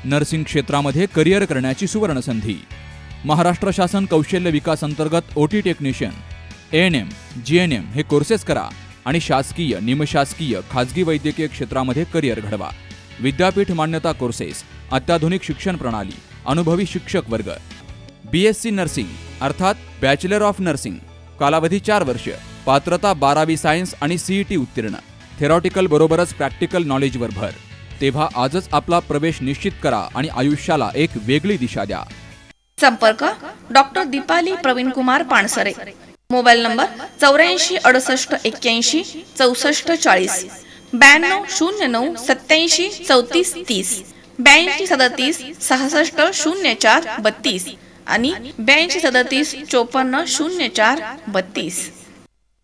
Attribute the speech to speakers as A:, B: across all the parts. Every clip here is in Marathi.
A: नर्सिंग क्षेत्रामध्ये करिअर करण्याची सुवर्ण संधी। महाराष्ट्र शासन कौशल्य विकास अंतर्गत ओटी टेक्निशियन, एएनएम, जीएनएम हे कोर्सेस करा आणि शासकीय, निमशासकीय, खाजगी वैद्यकीय क्षेत्रामध्ये करिअर घडवा। विद्यापीठ मान्यता कोर्सेस, अत्याधुनिक शिक्षण प्रणाली, अनुभवी शिक्षक वर्ग। बीएससी नर्सिंग अर्थात बॅचलर ऑफ नर्सिंग, कालावधी 4 वर्ष, पात्रता 12वी सायन्स आणि सीईटी उत्तीर्ण, थेरॉटिकल बरोबरच प्रॅक्टिकल नॉलेजवर भर। तेव्हा आजच आपला प्रवेश निश्चित करा आणि आयुष्याला एक वेगळी दिशा द्या।
B: संपर्क doctor Deepali Praveen Kumar Pansare, mobile number 84 68 81 64 40, 92 09 87 34 30, 82 37 66 04 32 आणि 82 37 54 04 32।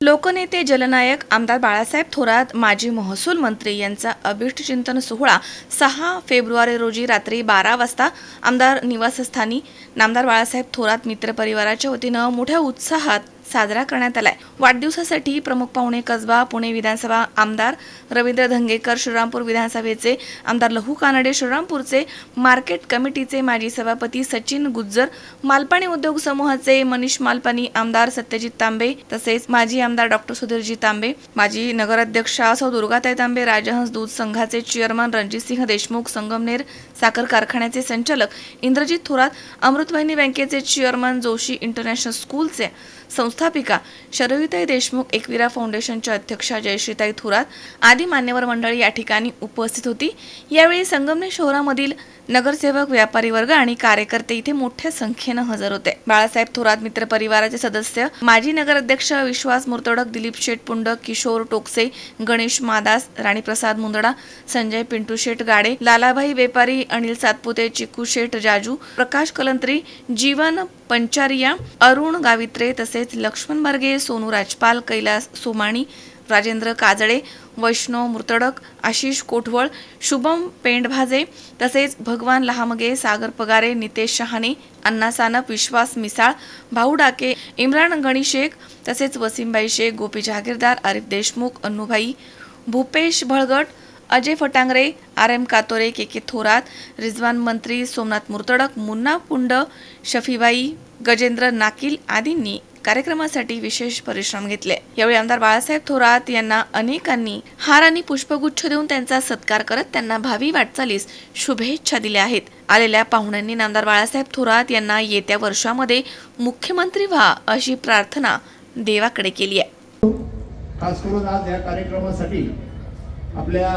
B: लोकनेते जलनायक आमदार बाळासाहेब थोरात, माजी महसूल मंत्री यांचा अभिष्ट चिंतन सोहळा 6 फेब्रुवारी रोजी रात्री 12 वाजता आमदार निवासस्थानी नामदार बाळासाहेब थोरात मित्र परिवाराच्या वतीनं मोठ्या उत्साहात साजरा करण्यात आलाय। वाढदिवसासाठी प्रमुख पाहुणे कसबा, पुणे विधानसभा आमदार रवींद्र धंगेकर, श्रीरामपूर विधानसभेचे आमदार लहू कानडे, श्रीरामपूरचे मार्केट कमिटीचे माजी सभापती सचिन गुज्जर, मालपाणी उद्योग समूहाचे मनीष मालपाणी, आमदार सत्यजित तांबे, तसेच माजी आमदार डॉक्टर सुधीरजी तांबे, माजी नगराध्यक्षा सौ दुर्गाताई तांबे, राजहंस दूध संघाचे चेअरमन रणजितसिंह देशमुख, संगमनेर साखर कारखान्याचे संचालक इंद्रजित थोरात, अमृतवाहिनी बँकेचे चेअरमन, जोशी इंटरनॅशनल स्कूलचे संस्थापिका शरयूताई देशमुख, एकविरा फाउंडेशनच्या अध्यक्षा जयश्रीताई थोरात आदी मान्यवर मंडळी या ठिकाणी उपस्थित होती। यावेळी संगमनेर शहरामधील नगरसेवक, व्यापारी वर्ग आणि कार्यकर्ते इथे मोठ्या संख्येने हजर होते। बाळासाहेब थोरात मित्र परिवाराचे सदस्य, माजी नगराध्यक्ष विश्वास मुर्तडक, दिलीप शेठ पुंडक, किशोर टोकसे, गणेश मादास, राणीप्रसाद मुंदडा, संजय पिंटू शेठ गाडे, लालाभाई वेपारी, अनिल सातपुते, चिकू शेठ जाजू, प्रकाश कलंत्री, जीवन पंचारिया, अरुण गावित्रे, तसेच लक्ष्मण बर्गे, सोनू राजपाल, कैलास सोमाणी, राजेंद्र काजळे, वैष्णव मुर्तडक, आशिष कोठवळ, शुभम पेंडभाजे, तसेच भगवान लहामगे, सागर पगारे, नितेश शहाणे, अण्णा सानप, विश्वास मिसाळ, भाऊ डाके, इम्रान गणी शेख, तसेच वसीमबाई शेख, गोपी जहागीरदार, आरिफ देशमुख, अन्नूभाई, भूपेश भळगट, अजय फटांगरे, आर.एम. कातोरे, के थोरात, रिजवान मंत्री, सोमनाथ मुर्तडक, मुन्ना पुंड, शफीबाई, गजेंद्र नाकील आदींनी कार्यक्रमासाठी विशेष परिश्रम घेतले। यावेळी आमदार बाळासाहेब थोरात यांना अनेकांनी हार आणि पुष्पगुच्छ देऊन त्यांचा सत्कार करत त्यांना भावी वाटचालीस शुभेच्छा दिल्या आहेत। आलेल्या पाहुण्यांनी नामदार बाळासाहेब थोरात यांना येत्या वर्षामध्ये मुख्यमंत्री व्हा अशी प्रार्थना देवाकडे केली आहे।
C: खास करून आज या कार्यक्रमासाठी आपल्या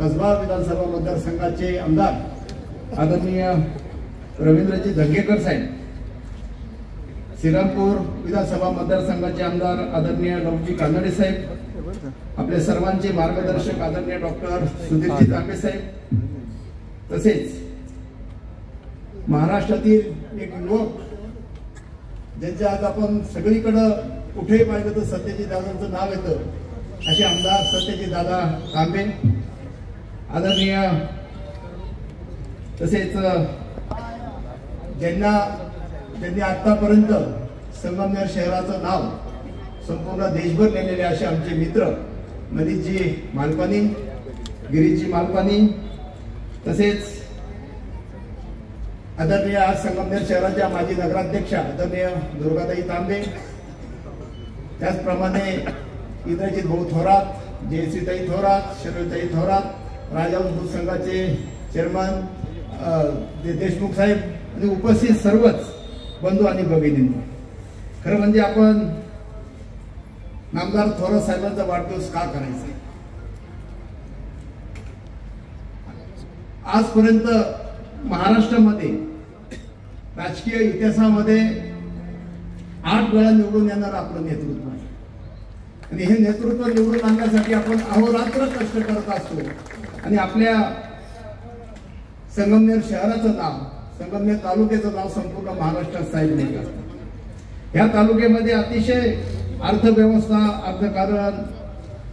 C: कसबा विधानसभा मतदारसंघाचे आमदार आदरणीय रवींद्रजी धंगेकर साहेब, श्रीरामपूर विधानसभा मतदारसंघाचे आमदार आदरणीय लवजी कानडे साहेब, आपल्या सर्वांचे मार्गदर्शक आदरणीय डॉक्टर सुधीरजी तांबे साहेब, तसेच महाराष्ट्रातील एक लोक ज्यांच्या आज आपण सगळीकडे कुठेही पाहिलं तर सत्यजित दादांचं नाव येतं, असे आमदार सत्यजित दादा तांबे, आदरणीय, तसेच ज्यांनी आतापर्यंत संगमनेर शहराचं नाव संपूर्ण देशभर नेलेले असे आमचे मित्र मनीषजी मालपाणी, गिरीशजी मालपाणी, तसेच आदरणीय आज संगमनेर शहराच्या माजी नगराध्यक्षा आदरणीय दुर्गाताई तांबे, त्याचप्रमाणे इंद्रजित भाऊ थोरात, जयश्रीताई थोरात, शरयूताई थोरात, राजहंस दूध संघाचे चेअरमन देशमुख साहेब आणि उपस्थित सर्वच बंधू आणि भगिनींनी, खरं म्हणजे आपण नामदार थोरात साहेबांचा वाढदिवस का करायचा? आजपर्यंत महाराष्ट्रामध्ये राजकीय इतिहासामध्ये 8 वेळा निवडून येणार आपलं नेतृत्व आहे आणि हे नेतृत्व निवडून आणण्यासाठी आपण अहोरात्र कष्ट करत असतो आणि आपल्या संगमनेर शहराचं नाव, संगमनेर तालुक्याचं नाव संपूर्ण महाराष्ट्रात साहेब नेत असतं। या तालुक्यामध्ये अतिशय अर्थव्यवस्था, अर्थकारण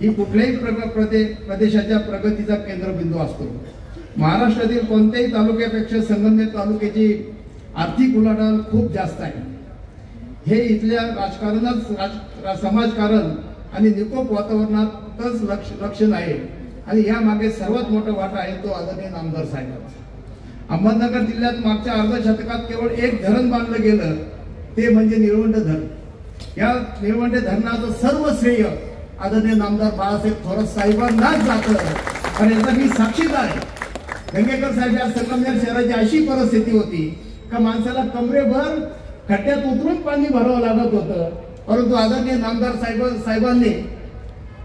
C: ही कुठल्याही प्रदेशाच्या प्रगतीचा केंद्रबिंदू असतो। महाराष्ट्रातील कोणत्याही तालुक्यापेक्षा संगमनेर तालुक्याची आर्थिक उलाढाल खूप जास्त आहे। हे इथल्या राजकारणात, समाजकारण आणि निकोप वातावरणातच लक्षण आहे आणि या मागे सर्वात मोठा वाटा आहे तो आदरणीय नामदार साहेबांचा। अहमदनगर जिल्ह्यात मागच्या अर्ध्या शतकात केवळ एक धरण बांधलं गेलं, ते म्हणजे निळवंडे धरण. या निळवंडे धरणाचं सर्व श्रेय आदरणीय नामदार बाळासाहेब थोरात साहेबांनाच जातं. आणि याचा मी साक्षीदार आहे. दंगेकर साहेब, या संगमनेर शहराची अशी परिस्थिती होती का माणसाला कमरेभर खड्ड्यात उतरून पाणी भरावं लागत होतं, परंतु आदरणीय नामदार साहेबांनी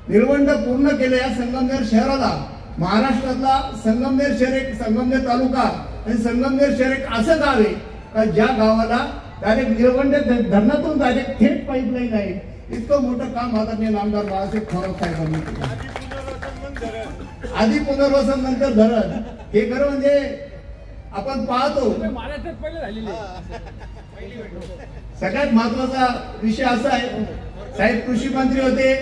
C: निळवंड पूर्ण केलं. या संगमनेर शहराला महाराष्ट्रातला संगमनेर शहर एक, संगमनेर तालुका आणि संगमनेर शहर एक असं गाव आहे का ज्या गावाला डायरेक्ट निळवंडे धरणातून डायरेक्ट थेट पाईपलाईन आहे. इतकं मोठं काम आदरणीय नामदार बाळासाहेब थोरात साहेबांनी केलं. आधी पुनर्वसन नंतर धरण, हे खरं म्हणजे आपण पाहतो. सगळ्यात महत्वाचा विषय असा आहे, साहेब कृषी मंत्री होते,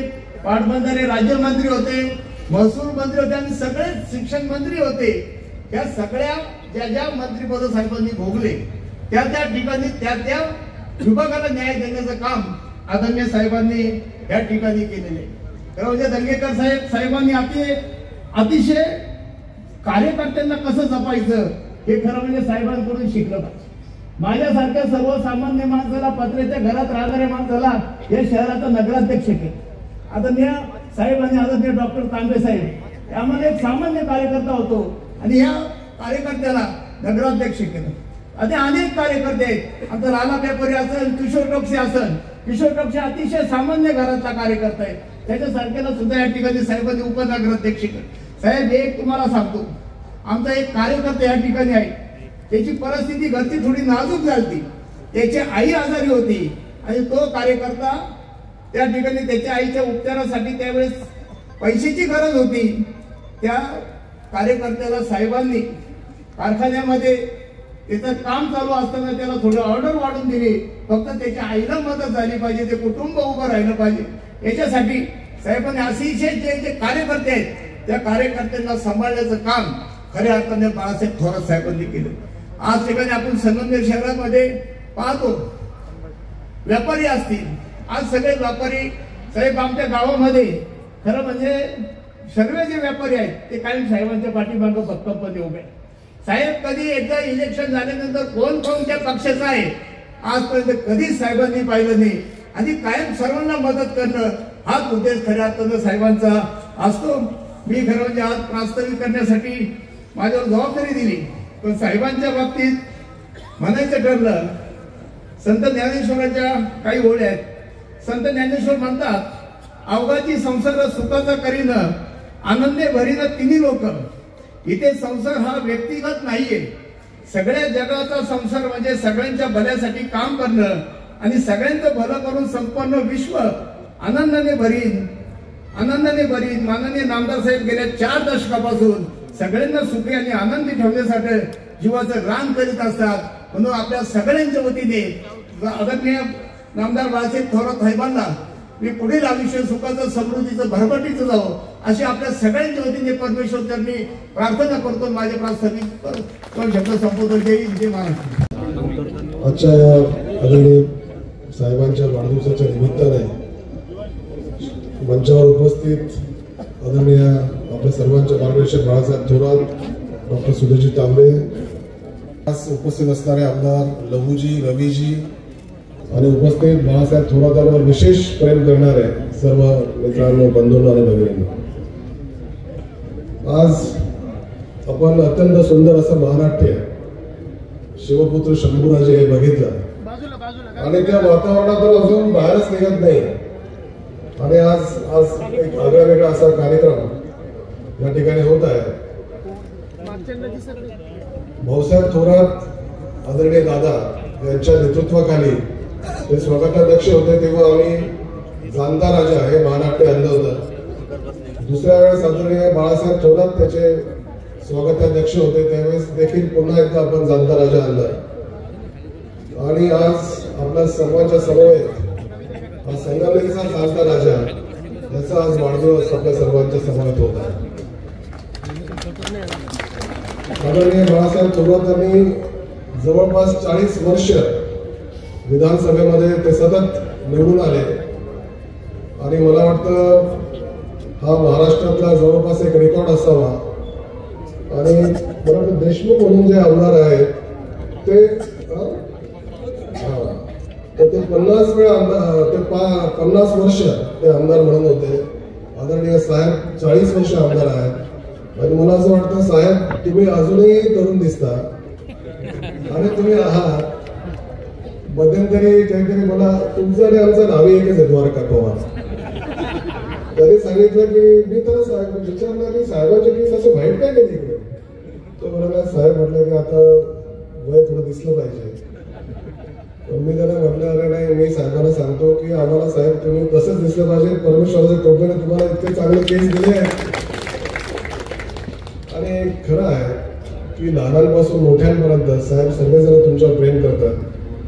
C: पाटबंधारे राज्यमंत्री होते, महसूल मंत्री होते आणि सगळे शिक्षण मंत्री होते. या सगळ्या ज्या मंत्रिपद साहेबांनी भोगले त्या ठिकाणी त्या विभागाला न्याय देण्याचं काम आदरणीय साहेबांनी या ठिकाणी केलेले. खरं म्हणजे दंगेकर साहेबांनी अतिशय कार्यकर्त्यांना कसं जपायचं हे खरं म्हणजे साहेबांकडून शिकलं पाहिजे. माझ्यासारख्या सर्वसामान्य माणसाला, पत्र्याच्या घरात राहणाऱ्या माणसाला या शहराचा नगराध्यक्ष केलं आदरणीय साहेबांनी. आदरणीय डॉक्टर तांबे साहेब, आम्हाला एक सामान्य कार्यकर्ता होतो आणि या कार्यकर्त्याला नगराध्यक्ष केलं. आता अनेक कार्यकर्ते आहेत. आता राणा पेपरी असेल, किशोर टोपसे असेल. किशोर टोपसे अतिशय सामान्य घरातला कार्यकर्ता आहे, त्याच्यासारख्याला सुद्धा या ठिकाणी साहेबांनी उपनगराध्यक्ष केलं. साहेब, एक तुम्हाला सांगतो, आमचा एक कार्यकर्ता या ठिकाणी आहे, त्याची परिस्थिती घरची थोडी नाजूक झाली. त्याची आई आजारी होती आणि तो कार्यकर्ता त्या ठिकाणी त्याच्या आईच्या उपचारासाठी त्यावेळेस पैशाची गरज होती. त्या कार्यकर्त्याला साहेबांनी कारखान्यामध्ये त्याचं काम चालू असताना त्याला थोडं ऑर्डर वाढून दिली. फक्त त्याच्या आईला मदत झाली पाहिजे, ते कुटुंब उभं राहिलं पाहिजे, याच्यासाठी साहेबांनी अतिशय जे कार्यकर्ते आहेत त्या कार्यकर्त्यांना सांभाळण्याचं काम खऱ्या अर्थाने बाळासाहेब थोरात साहेबांनी केलं. आज ठिकाणी आपण संगमनेर शहरामध्ये पाहतो, व्यापारी असतील, आज सगळे व्यापारी साहेब आमच्या गावामध्ये खरं म्हणजे सर्व जे व्यापारी आहेत ते कायम साहेबांच्या पाठीमागे भक्कमपणे उभे. साहेब, कधी एकदा इलेक्शन झाल्यानंतर कोण कोणत्या पक्षाचा आहे आजपर्यंत कधीच साहेबांनी पाहिलं नाही आणि कायम सर्वांना मदत करणं हाच उद्देश खऱ्या अर्थानं साहेबांचा असतो. मी खरं म्हणजे आज प्रास्ताविक करण्यासाठी माझ्यावर जबाबदारी दिली, पण साहेबांच्या बाबतीत म्हणायचं ठरलं, संत ज्ञानेश्वरांच्या काही ओळी आहेत. संत ज्ञानेश्वर म्हणतात, अवघाची संसार सुखाचा करीन, आनंदे भरीन तिन्ही लोक. इथे संसार हा व्यक्तिगत नाहीये, सगळ्या जगाचा संसार म्हणजे सगळ्यांच्या भल्यासाठी काम करणं आणि सगळ्यांचं भलं करून संपूर्ण विश्व आनंदाने भरीन. माननीय नामदार साहेब गेल्या 4 दशकापासून सगळ्यांना सुखी आणि आनंदी ठेवण्यासाठी जीवाचं रान करीत असतात. म्हणून आपल्या सगळ्यांच्या वतीने आदरणीय नामदार बाळासाहेब थोरात साहेबांना मी पुढील आयुष्य सुखाचं, समृद्धीचं, भरभराटीचं जावं अशी आपल्या सगळ्यांच्या वतीने परमेश्वर चरणी प्रार्थना करतो. माझे प्रास्ताविक शब्द संबोधन देईल. जय महाराष्ट्र.
D: आजच्या या आदरणीय साहेबांच्या वाढदिवसाच्या निमित्ताने मंचावर उपस्थित आदरणीय आपल्या सर्वांचे मार्गदर्शक बाळासाहेब थोरात, डॉक्टर सुधीरजी तांबे, उपस्थित असणारे आमदार लहूजी, रवीजी आणि उपस्थित बाळासाहेब थोरातांवर विशेष प्रेम करणारे सर्व मित्रांनो, बंधूंनो आणि भगिनींनो, आज आपण अत्यंत सुंदर असं महानाट्य शिवपुत्र शंभूराजे हे बघितलं आणि त्या वातावरणातून अजून बाहेरच निघत नाही. आणि आज एक आगळा वेगळा असा कार्यक्रम या ठिकाणी होत आहे. भाऊसाहेब थोरात आदरणीय दादा यांच्या नेतृत्वाखाली ते स्वागताध्यक्ष होते, तेव्हा आम्ही जाणता राजा हे महानाट्य आणलं होतं. दुसऱ्या वेळेस आदरणीय बाळासाहेब थोरात त्याचे स्वागताध्यक्ष होते, त्यावेळेस देखील पुन्हा एकदा आपण जाणता राजा आणला. आणि आज आपल्या सर्वांच्या समवेत हा संगमनेरचा जाणता राजा याचा आज वाढदिवस आपल्या सर्वांच्या समवेत होत आहे. आदरणीय बाळासाहेब थोरातांनी जवळपास 40 वर्ष विधानसभेमध्ये ते सतत निवडून आले आणि मला वाटतं हा महाराष्ट्रातला जवळपास एक रेकॉर्ड असावा आणि मला वाटतं देशमुख म्हणून जे आमदार आहेत ते तर ते 50 वेळा आमदार, ते 50 वर्ष ते आमदार म्हणून होते. आदरणीय साहेब 40 वर्ष आमदार आहेत. आणि मला असं वाटतं साहेब तुम्ही अजूनही तरुण दिसता आणि तुम्ही आहात. मध्यंतरी काहीतरी मला तुमचं आणि आमचं नावे एकच आहे, द्वारका पवार. त्यांनी सांगितलं की मी तर साहेब विचारलं की साहेबांचे केस असं वाईट काय केली इकडे. तर मला साहेब म्हटलं की आता वय थोडं दिसलं पाहिजे. मी त्याला म्हटलं अरे नाही, मी साहेबांना सांगतो की आम्हाला साहेब तुम्ही तसंच दिसलं पाहिजे. परमेश्वराच्या कृपेने तुम्हाला इतके चांगले केस दिले आहेत. आणि खरं आहे की लहानांपासून मोठ्यांपर्यंत साहेब सगळेजण तुमच्यावर प्रेम करतात.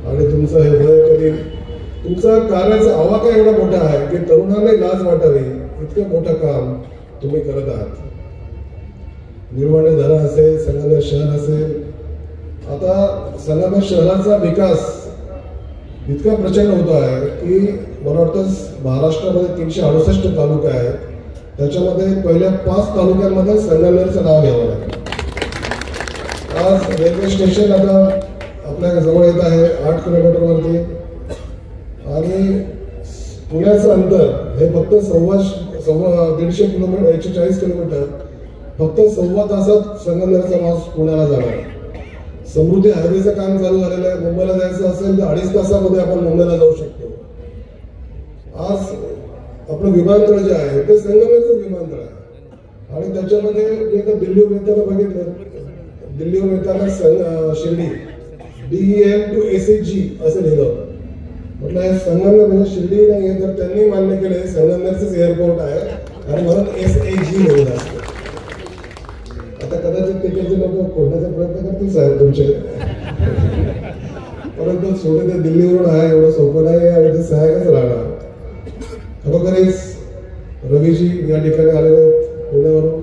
D: आणि तुमचं हे वय कधी तुमचा कार्याचा आवाका एवढा मोठा आहे की तरुणांना लाज वाटावी इतकं मोठं काम तुम्ही करत आहात. निर्वाणी धरण असेल, संगमेश्वर शहर असेल. आता संगमेश्वर शहराचा विकास इतका प्रचंड होतो आहे की मला वाटतं महाराष्ट्रामध्ये 368 तालुके आहेत. त्याच्यामध्ये पहिल्या 5 तालुक्यांमध्ये संगमेश्वरचं नाव घ्यावं लागेल. आज रेल्वे स्टेशन आता आपल्या जवळ येत आहे 8 किलोमीटरवरती. आणि पुण्याचं अंतर हे फक्त 150 किलोमीटर, 140 किलोमीटर. फक्त 1.25 तासात संगमेश्वरचा माणूस पुण्याला जाणार. समृद्धी हायवेचं काम चालू झालेलं आहे. मुंबईला जायचं असेल तर 2.5 तासामध्ये आपण मुंबईला जाऊ शकतो. आज आपलं विमानतळ जे आहे ते संगमेश्वरचं विमानतळ आहे. आणि त्याच्यामध्ये जे दिल्लीहून येताना बघितलं, दिल्लीहून येताना शिर्डी DEM to SHG असं लिहिलं होतं. म्हटलं हे संगमनेर म्हणजे शिर्डी नाही आहे, तर त्यांनी मान्य केलं संगमनेरचंच एअरपोर्ट आहे आणि म्हणून SHG लिहिलं असतं. आता कदाचित तिकडचे लोक खोडण्याचा प्रयत्न करतील साहेब तुमचे, परंतु शेवटी ते दिल्लीवरून आहे, एवढं सोपं नाही आणि ते सहाय्यकच राहणार. खरोखरीच रवीजी या ठिकाणी आलेले पुण्यावरून.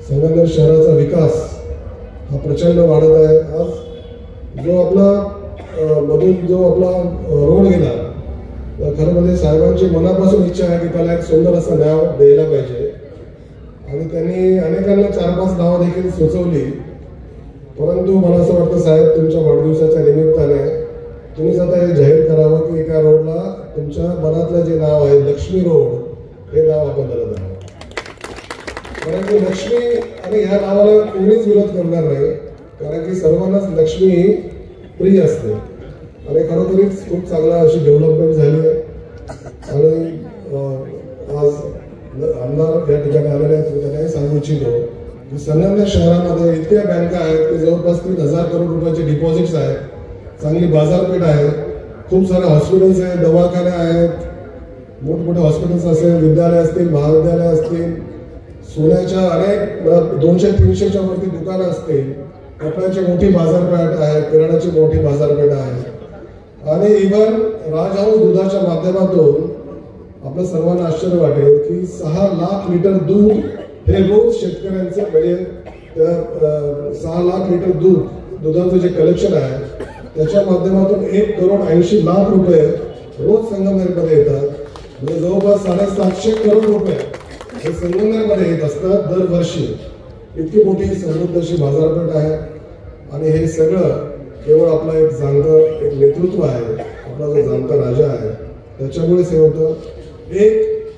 D: संगमनेर शहराचा विकास हा प्रचंड वाढत आहे. आज जो आपला मधून जो आपला रोड गेला, खरं म्हणजे साहेबांची मनापासून इच्छा आहे की त्याला एक सुंदर असं नाव द्यायला पाहिजे. आणि त्यांनी अनेकांना 4-5 नावं देखील सुचवली. परंतु मला असं वाटतं साहेब तुमच्या वाढदिवसाच्या निमित्ताने तुम्हीच आता हे जाहीर करावं की एका रोडला तुमच्या मनातलं जे नाव आहे लक्ष्मी रोड, हे नाव आपण धरत आहोत. परंतु लक्ष्मी आणि ह्या नावाला कोणीच विरोध करणार नाही, कारण की सर्वांनाच लक्ष्मी ही प्रिय असते. आणि खरोखरीच खूप चांगला अशी डेव्हलपमेंट झाली आहे. आणि आज आमदार या ठिकाणी आलेले आहेत, त्यांनाही सांगू इच्छितो की संगमनेर शहरामध्ये इतक्या बँका आहेत की जवळपास 3,000 करोड रुपयाचे डिपॉझिट्स आहेत. चांगली बाजारपेठ आहे. खूप सारे हॉस्पिटल्स आहेत, दवाखाने आहेत, मोठमोठे हॉस्पिटल्स असेल, विद्यालय असतील, महाविद्यालय असतील, सोन्याच्या अनेक 200-300च्या वरती दुकानं असतील, कपड्याची मोठी बाजारपेठ आहे, किराणाची मोठी बाजारपेठ आहे. आणि इव्हन राजहंस दुधाच्या माध्यमातून आपल्या सर्वांना आश्चर्य वाटेल की 6 लाख लिटर दूध हे रोज शेतकऱ्यांचं, म्हणजे 6 लाख लिटर दुधाचं जे कलेक्शन आहे त्याच्या माध्यमातून 1,80,00,000 रुपये रोज संगमनेरमध्ये येतात. म्हणजे जवळपास 750 करोड रुपये हे संगमनेरमध्ये येत असतात दरवर्षी. इतकी मोठी समृद्ध अशी बाजारपेठ आहे. आणि हे सगळं केवळ आपला एक जाणतं एक नेतृत्व आहे, आपला जो जाणता राजा आहे त्याच्यामुळेच हे होतं. एक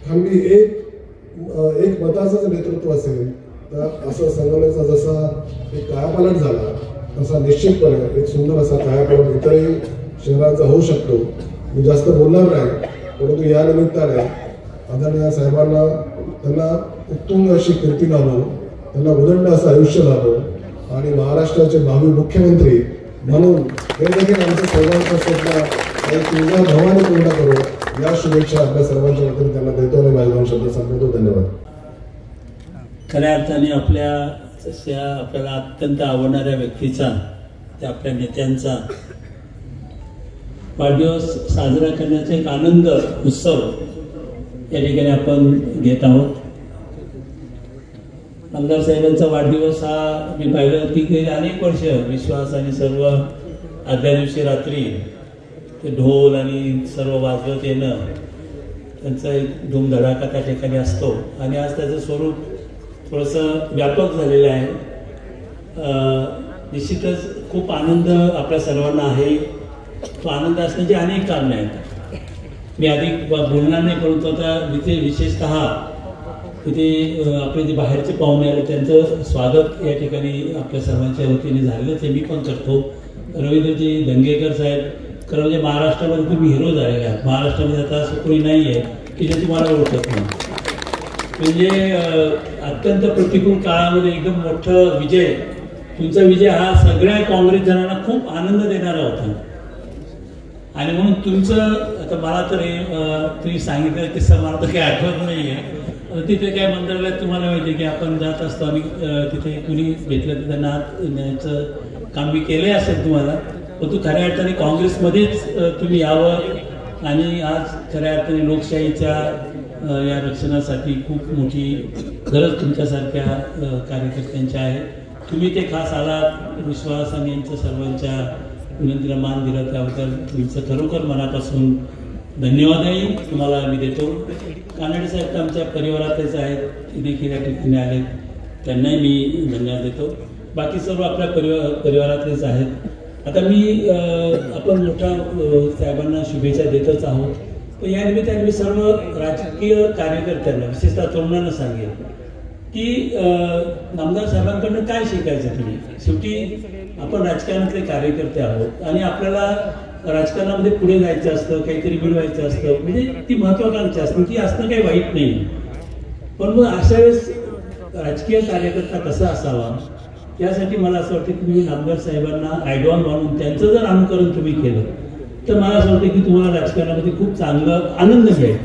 D: खंबी एक मताचं जर नेतृत्व असेल तर असं संगमनेरचा जसा एक कायापालट झाला तसा निश्चितपणे एक सुंदर असा कायापालट इतरही शहरांचा होऊ शकतो. मी जास्त बोलणार नाही, परंतु या निमित्ताने आदरणीय साहेबांना त्यांना उत्तुंग अशी कीर्ती लाभो, त्यांना उदंड असं आयुष्य लाभो आणि महाराष्ट्राचे भावी मुख्यमंत्री म्हणून हे देखील आमच्या सर्वांचा स्वप्न तुझ्या भवानी पूर्ण करू, या शुभेच्छा आपल्या सर्वांच्या वतीने त्यांना देतो आणि माझे 2 शब्द संपवतो. धन्यवाद.
E: खऱ्या अर्थाने आपल्याला अत्यंत आवडणाऱ्या व्यक्तीचा, त्या आपल्या नेत्यांचा वाढदिवस साजरा करण्याचा एक आनंद उत्सव या ठिकाणी आपण घेत आहोत. आमदार साहेबांचा वाढदिवस हा मी पाहिलं की गेली अनेक वर्ष विश्वास आणि सर्व आदल्या दिवशी रात्री ते ढोल आणि सर्व वाजवत येणं, त्यांचा एक धूमधडाका त्या ठिकाणी असतो. आणि आज त्याचं स्वरूप थोडंसं व्यापक झालेलं आहे. निश्चितच खूप आनंद आपल्या सर्वांना आहे. तो आनंद असण्याची अनेक कारणे आहेत. मी अधिक बोलणार नाही, परंतु आता तिथे विशेषतः तिथे आपले जे बाहेरचे पाहुणे आले त्यांचं स्वागत या ठिकाणी आपल्या सर्वांच्या वतीने झालेलं ते मी पण करतो. रवींद्रजी दंगेकर साहेब, खरं म्हणजे महाराष्ट्रामध्ये तुम्ही हिरो झालेले आहात. महाराष्ट्रामध्ये आता असं कोणी नाही आहे की जे तुम्हाला ओळखत नाही. म्हणजे अत्यंत प्रतिकूल काळामध्ये एकदम मोठं विजय, तुमचा विजय हा सगळ्या काँग्रेस जणांना खूप आनंद देणारा होता. आणि म्हणून तुमचं आता मला तर तुम्ही सांगितलं किस्सा मला तर काही आठवत नाही आहे. तिथे काय मंत्रालयात तुम्हाला माहिती आहे की आपण जात असतो आम्ही तिथे कुणी भेटलं तर त्यांना हात न्यायचं काम मी केलं असेल तुम्हाला. परंतु खऱ्या अर्थाने काँग्रेसमध्येच तुम्ही यावं आणि आज खऱ्या अर्थाने लोकशाहीच्या या रक्षणासाठी खूप मोठी गरज तुमच्यासारख्या कार्यकर्त्यांची आहे. तुम्ही ते खास आलात, विश्वास आणि यांच्या सर्वांच्या विनंतीला मान दिला त्याबद्दल तुमचं खरोखर मनापासून धन्यवादही तुम्हाला मी देतो. कानडे साहेब तर आमच्या परिवारातलेच आहेत, ते देखील या ठिकाणी आलेत, त्यांनाही मी धन्यवाद देतो. बाकी सर्व आपल्या परिवारातलेच आहेत. आता मी आपण मोठ्या साहेबांना शुभेच्छा देतच आहोत. तर या निमित्ताने मी सर्व राजकीय कार्यकर्त्यांना विशेषतः तरुणांना सांगेन की नामदार साहेबांकडनं काय शिकायचं तुम्ही. शेवटी आपण राजकारणातले कार्यकर्ते आहोत आणि आपल्याला राजकारणामध्ये पुढे जायचं असतं, काहीतरी मिळवायचं असतं, म्हणजे ती महत्वाकांक्षा असते, ती असणं काही वाईट नाही. पण मग अशा वेळेस राजकीय कार्यकर्ता कसा असावा यासाठी मला असं वाटतं की तुम्ही नामदार साहेबांना आयडॉल मानून त्यांचं जर अनुकरण तुम्ही केलं तर मला असं वाटतं की तुम्हाला राजकारणामध्ये खूप चांगला आनंद मिळेल.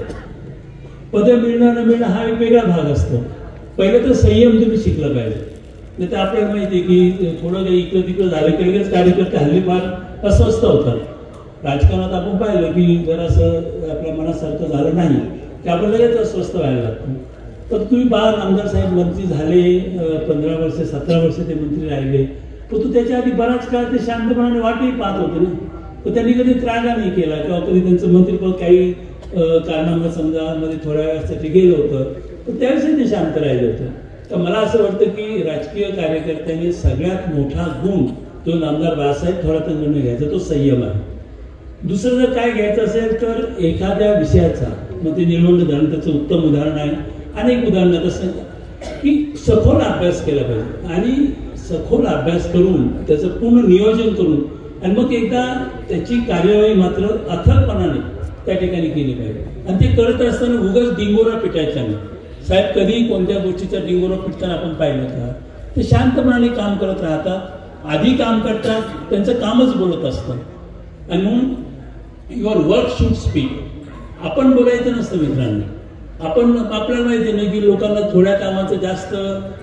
E: पदं मिळणं न मिळणं हा एक वेगळा भाग असतो. पहिलं तर संयम तुम्ही शिकलं पाहिजे. नाही तर आपल्याला माहिती आहे की थोडं काही इकडं तिकडं झालं की लगेच कार्यकर्ते हल्ली फार अस्वस्थ होतात. राजकारणात आपण पाहिलं की जरासं आपल्या मनासारखं झालं नाही की आपण लगेच अस्वस्थ व्हायला लागतो. तर तुम्ही नामदार साहेब मंत्री झाले, 15 वर्ष 17 वर्ष ते मंत्री राहिले, परंतु त्याच्या आधी बराच काळ ते शांतपणाने वाटही पाहत होते ना. तर त्यांनी कधी त्रागा नाही केला किंवा कधी त्यांचं मंत्रिपद काही कारणामुळे समजा मध्ये थोड्या वेळासाठी गेलं होतं तर त्यावेळेस ते शांत राहिलं होतं. तर मला असं वाटतं की राजकीय कार्यकर्त्यांनी सगळ्यात मोठा गुण जो नामदार बाळासाहेब थोरातांकडून घ्यायचा तो संयम आहे. दुसरं जर काय घ्यायचं असेल तर एखाद्या विषयाचा, मग ते निळवंड धरण त्याचं उत्तम उदाहरण आहे, अनेक उदाहरणं तसं की सखोल अभ्यास केला पाहिजे आणि सखोल अभ्यास करून त्याचं पूर्ण नियोजन करून आणि मग एकदा त्याची कार्यवाही मात्र अथकपणाने त्या ठिकाणी केली पाहिजे. आणि ते करत असताना उगाच डिंगोरा पिटायचा नाही. साहेब कधी कोणत्या गोष्टीचा डिंगोरा पिटताना आपण पाहिलं का? ते शांतपणाने काम करत राहतात, आधी काम करतात, त्यांचं कामच बोलत असतं. आणि म्हणून युअर वर्क शुड स्पीक. आपण बोलायचं नसतं मित्रांनो. आपल्याला माहिती नाही की लोकांना थोड्या कामाचं जास्त,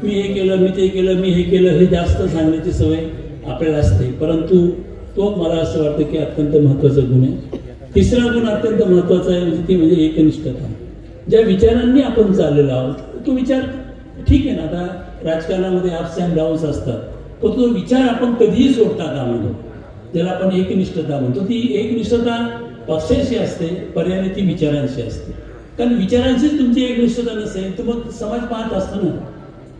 E: मी हे केलं, मी ते केलं, मी हे केलं, हे जास्त सांगण्याची सवय आपल्याला असते. परंतु तो मला असं वाटतं की अत्यंत महत्वाचा गुण आहे. तिसरा गुण अत्यंत महत्वाचा आहे ती म्हणजे एकनिष्ठता. ज्या विचारांनी आपण चाललेलो आहोत तो विचार ठीक आहे ना. आता राजकारणामध्ये अप्स अँड डाऊन्स असतात, पण तो विचार आपण कधीही सोडता कामा नये. ज्याला आपण एकनिष्ठता म्हणतो, ती एकनिष्ठता पक्षाशी असते, पर्यायाने ती विचारांशी असते. कारण विचारांशीच तुमची एकनिष्ठता नसेल तर मग समाज पाहत असतो ना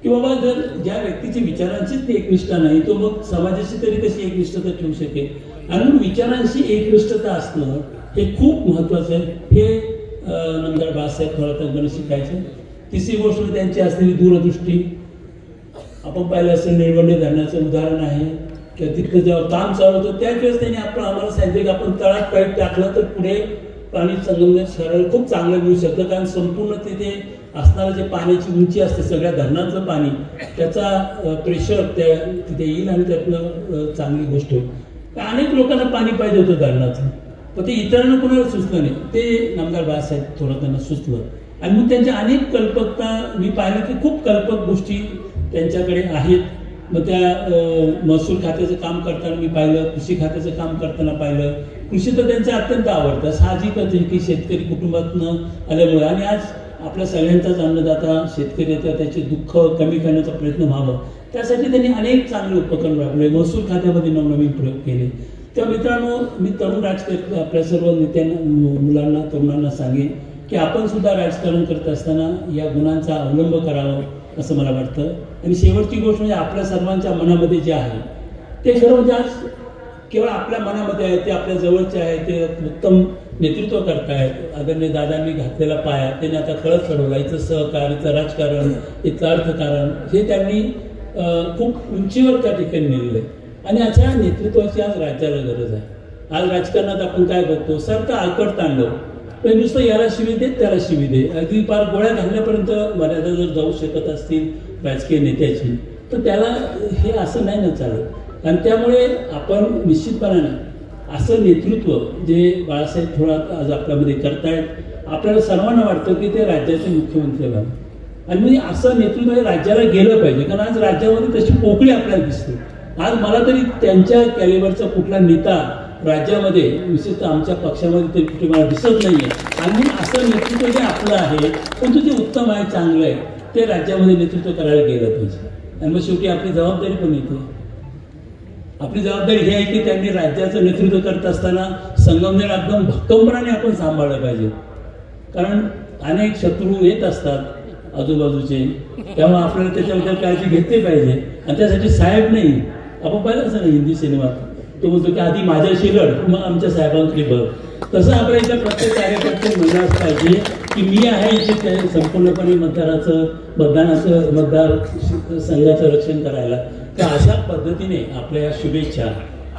E: की बाबा जर ज्या व्यक्तीची विचारांचीच ती एकनिष्ठा नाही तो मग समाजाची तरी कशी एकनिष्ठता ठेवू शकेल. आणि म्हणून विचारांशी एकनिष्ठता असणं हे खूप महत्वाचं आहे. हे नामदार बाळासाहेब थोरातांकडून शिकायचं. तिसरी गोष्ट त्यांची असलेली दूरदृष्टी. आपण पाहिलं असेल निळवंडे धरणाचं उदाहरण आहे की तिथं जेव्हा काम चालू होतं त्याच वेळेस त्यांनी आम्हाला सांगितलं की आपण तळात पाईप टाकलं तर पुढे पाणी संगमनेर सरळ खूप चांगलं मिळू शकतं. कारण संपूर्ण तिथे असणारं जे पाण्याची उंची असते सगळ्या धरणांचं पाणी त्याचा प्रेशर त्या तिथे येईल आणि त्यातनं चांगली गोष्ट होईल. अनेक लोकांना पाणी पाहिजे होतं धरणाचं, पण ते इतरांना कोणाला सुचलं नाही. ते नामदार बाळासाहेब थोरातांना सुचलं आणि मग त्यांच्या अनेक कल्पकता मी पाहिलं की खूप कल्पक गोष्टी त्यांच्याकडे आहेत. मग त्या महसूल खात्याचं काम करताना मी पाहिलं, कृषी खात्याचं काम करताना पाहिलं. कृषी तर त्यांचं अत्यंत आवडतं. साहजिकच की शेतकरी कुटुंबातनं आल्यामुळे आणि आज आपल्या सगळ्यांचाच अन्नदाता शेतकरी येतात, त्याचे दुःख कमी करण्याचा प्रयत्न व्हावा त्यासाठी त्यांनी अनेक चांगले उपक्रम राबवले, महसूल खात्यामध्ये नवनवीन प्रयोग केले. तर मित्रांनो, मी तरुण राजकारणी आपल्या सर्व नेत्यांना, मुलांना, तरुणांना सांगेन की आपण सुद्धा राजकारण करत असताना या गुणांचा अवलंब करावा असं मला वाटतं. आणि शेवटची गोष्ट म्हणजे आपल्या सर्वांच्या मनामध्ये जे आहे ते खरं म्हणजे आज केवळ आपल्या मनामध्ये आहे, ते आपल्या जवळचे आहे, ते उत्तम नेतृत्व करतायत. आदरणीय दादांनी घातलेला पाया त्यांनी आता कळत चढवला. इथं सहकार, इथं राजकारण, इथलं अर्थकारण हे त्यांनी खूप उंचीवर त्या ठिकाणी नेलेलं आहे. आणि अशा नेतृत्वाची आज राज्याला गरज आहे. आज राजकारणात आपण काय बघतो, सारखं आलकट तांडव, पण नुसतं याला शिवी दे त्याला शिवी दे, अगदी पार गोळ्या घालण्यापर्यंत मर्यादा जर जाऊ शकत असतील राजकीय नेत्याची, तर त्याला हे असं नाही ना चालत. आणि त्यामुळे आपण निश्चितपणाने असं नेतृत्व जे बाळासाहेब थोरात आज आपल्यामध्ये करतायत, आपल्याला सर्वांना वाटतं की ते राज्याचे मुख्यमंत्री व्हावे. आणि म्हणजे असं नेतृत्व हे राज्याला गेलं पाहिजे, कारण आज राज्यामध्ये तशी पोकळी आपल्याला दिसते. आज मला तरी त्यांच्या कॅलिबरचा कुठला नेता राज्यामध्ये, विशेषतः आमच्या पक्षामध्ये तरी कुठे मला दिसत नाहीये. आणि असं नेतृत्व जे आपलं आहे, पण जे उत्तम आहे, चांगलं आहे, ते राज्यामध्ये नेतृत्व करायला गेलं पाहिजे. आणि मग शेवटी आपली जबाबदारी पण येते. आपली जबाबदारी ही आहे की त्यांनी राज्याचं नेतृत्व करत असताना संगमनेर एकदम भक्कमपणाने आपण सांभाळलं पाहिजे, कारण अनेक शत्रू येत असतात आजूबाजूचे, त्यामुळे आपल्याला त्याच्याबद्दल काळजी घेतली पाहिजे. आणि त्यासाठी साहेब नाही, आपण पाहिलं असं नाही हिंदी सिनेमात, तो बोलतो की आधी माझ्याशी लढ, मग आमच्या साहेबांकडे बघ. तसं आपल्या इथं प्रत्येक कार्यकर्ते म्हणलं पाहिजे की मी आहे इथे संपूर्णपणे मतदानाचं मतदार संघाचं रक्षण करायला. तर अशा पद्धतीने आपल्या शुभेच्छा,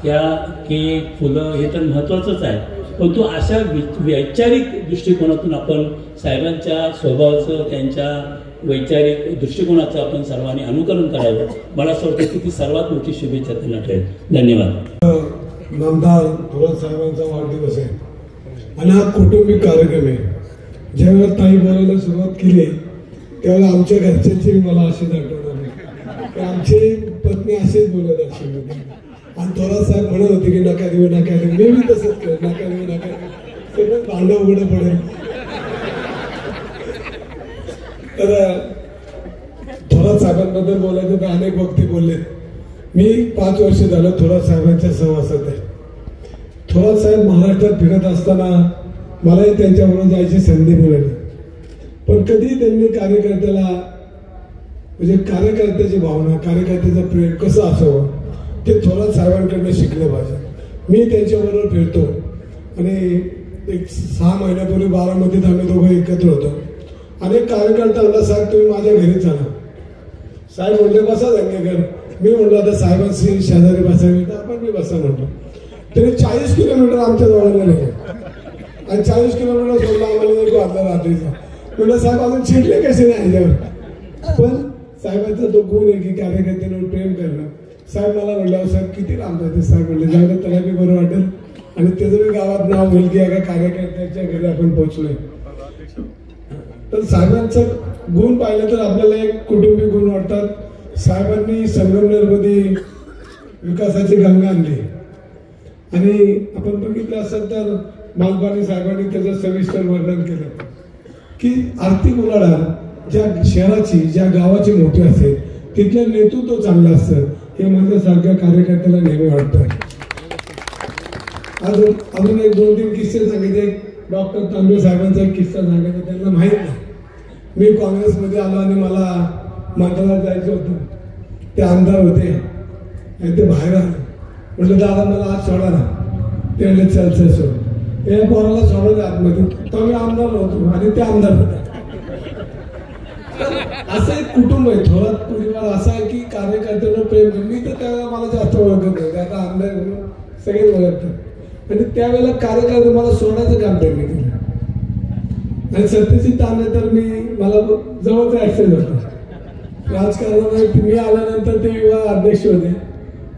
E: या केक, फुलं हे तर महत्वाचंच आहे, परंतु अशा वैचारिक दृष्टिकोनातून आपण साहेबांच्या स्वभावाचं, त्यांच्या वैचारिक दृष्टिकोनाचं आपण सर्वांनी अनुकरण करावं. मला असं वाटतं की ती सर्वात मोठी शुभेच्छा त्यांना ठरेल. धन्यवाद.
D: नामदार थोरात साहेबांचा वाढदिवस आहे आणि हा कौटुंबिक कार्यक्रम आहे. ज्यावेळेला ताई बोलायला सुरुवात केली त्यावेळेला आमच्या घरच्यांची मला अशीच आठवण आली. आमची पत्नी असेच बोलत अशी होती आणि थोरात साहेब म्हणत होते की नका देऊ नका देऊ. मी तसंच करत, नका देऊ नका देऊ, सगळं भांडं उघडं पडेल. तर थोरात साहेबांबद्दल बोलायचं तर अनेक वक्ते बोलले. मी 5 वर्ष झालं थोरात साहेबांच्या सहवासात आहे. थोरात साहेब महाराष्ट्रात फिरत असताना मलाही त्यांच्याबरोबर जायची संधी मिळाली, पण कधी त्यांनी कार्यकर्त्याला, म्हणजे कार्यकर्त्याची भावना, कार्यकर्त्याचं प्रेम कसं असावं ते थोरात साहेबांकडनं शिकलं पाहिजे. मी त्यांच्याबरोबर फिरतो आणि एक 6 महिन्यापूर्वी बारामतीत आम्ही दोघं एकत्र होतो. अनेक कार्यकर्ता म्हणला साहेब तुम्ही माझ्या घरी चला. साहेब म्हणले बसा धंगेकर. मी म्हणलो आता साहेबांशी शेजारी बसावी तर आपण मी बसा म्हटलं. तरी 40 किलोमीटर आमच्या जवळला नाही आणि 40 किलोमीटर सोडला आम्हाला एक वाजला रात्रीचा. म्हणलं साहेब अजून चिडले कसे नाही ह्याच्यावर. पण साहेबांचा तो गुण आहे की कार्यकर्त्यांवर प्रेम करणं. साहेब मला म्हणलं साहेब किती लांब जाते. साहेब म्हणले जाऊ त्याला बी बरं वाटेल आणि त्याचं बी गावात नाव होईल की एका कार्यकर्त्याच्या घरी आपण पोहोचलोय. तर साहेबांचं गुण पाहिलं तर आपल्याला एक कुटुंबी गुण वाटतात. साहेबांनी संगमनेरमध्ये विकासाची गंगा आणली आणि आपण बघितलं असेल तर मालपाणी साहेबांनी त्याचं सविस्तर वर्णन केलं की आर्थिक उलाढाल ज्या शहराची, ज्या गावाची मोठी असेल तिथलं नेतृत्व चांगलं असतं हे माझ्यासारख्या कार्यकर्त्याला नेहमी वाटतं. अजून एक 2-3 किस्से सांगितले. डॉक्टर तांबे साहेबांचा एक किस्सा सांगायचा. त्यांना माहित नाही मी काँग्रेसमध्ये आलो आणि मला मंत्रालयात जायचं होतं. ते आमदार होते आणि ते बाहेर आले. म्हटलं दादा मला आज सोडा ना. ते म्हणले चल सोड. या पोराला सोडवलं आतमध्ये. तर मी आमदार नव्हतो आणि ते आमदार होते. असं एक कुटुंब आहे. थोरात परिवार असा आहे की कार्यकर्त्यांना प्रेम. मी तर त्यावेळेला मला जास्त ओळखत नाही, आता आमदार म्हणून सगळे ओळखतात. आणि त्यावेळेला कार्यकर्ते मला सोडायचं काम त्यांनी केलं आणि सत्तेची ताण आहे तर मला जवळचा ऍक्सिडेंट होता राजकारणामध्ये. मी आल्यानंतर ते युवा अध्यक्ष होते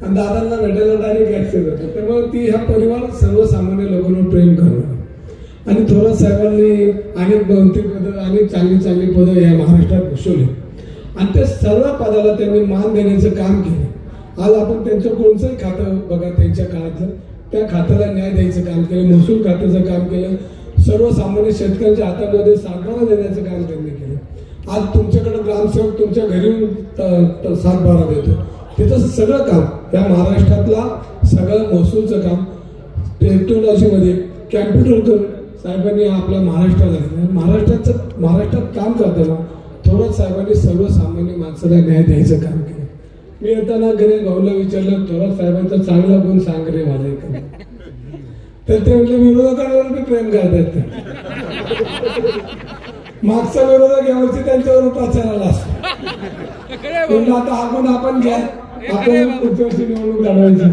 D: आणि दादांना भेटायला डायरेक्ट ऍक्सिडेंट होतं. त्यामुळे ती हा परिवार सर्वसामान्य लोकांवर प्रेम करणार. आणि थोरात साहेबांनी अनेक मंत्री पदं, अनेक चांगली पदं या महाराष्ट्रात घोषवली आणि त्या सर्व पदाला त्यांनी मान देण्याचं काम केलं. आज आपण त्यांचं कोणतंही खातं बघा त्यांच्या काळातलं, त्या खात्याला न्याय द्यायचं काम केलं, महसूल खात्याचं काम केलं, सर्वसामान्य शेतकऱ्यांच्या हातामध्ये सातबारा देण्याचं काम त्यांनी केलं. आज तुमच्याकडे ग्रामसेवक तुमच्या घरी येऊन सातबारा देतो. त्याचं सगळं काम या महाराष्ट्रातला सगळं महसूलचं काम टेक्नॉलॉजीमध्ये कॅम्प्युटर करून साहेबांनी आपल्या महाराष्ट्रात काम करताना
F: थोरात साहेबांनी सर्वसामान्य माणसाला न्याय द्यायचं काम केलं. मी येताना घरी भाऊला विचारलं, थोरात साहेबांचा चांगला गुण सांग रे मला एक. तर ते म्हणजे विरोधकांवर मी प्रेम करतात. मागचा विरोधक यावर्षी त्यांच्यावर प्रचाराला असतो. आता हा गुण आपण घ्या, आपण पुढच्या वर्षी निवडणूक लढवायची.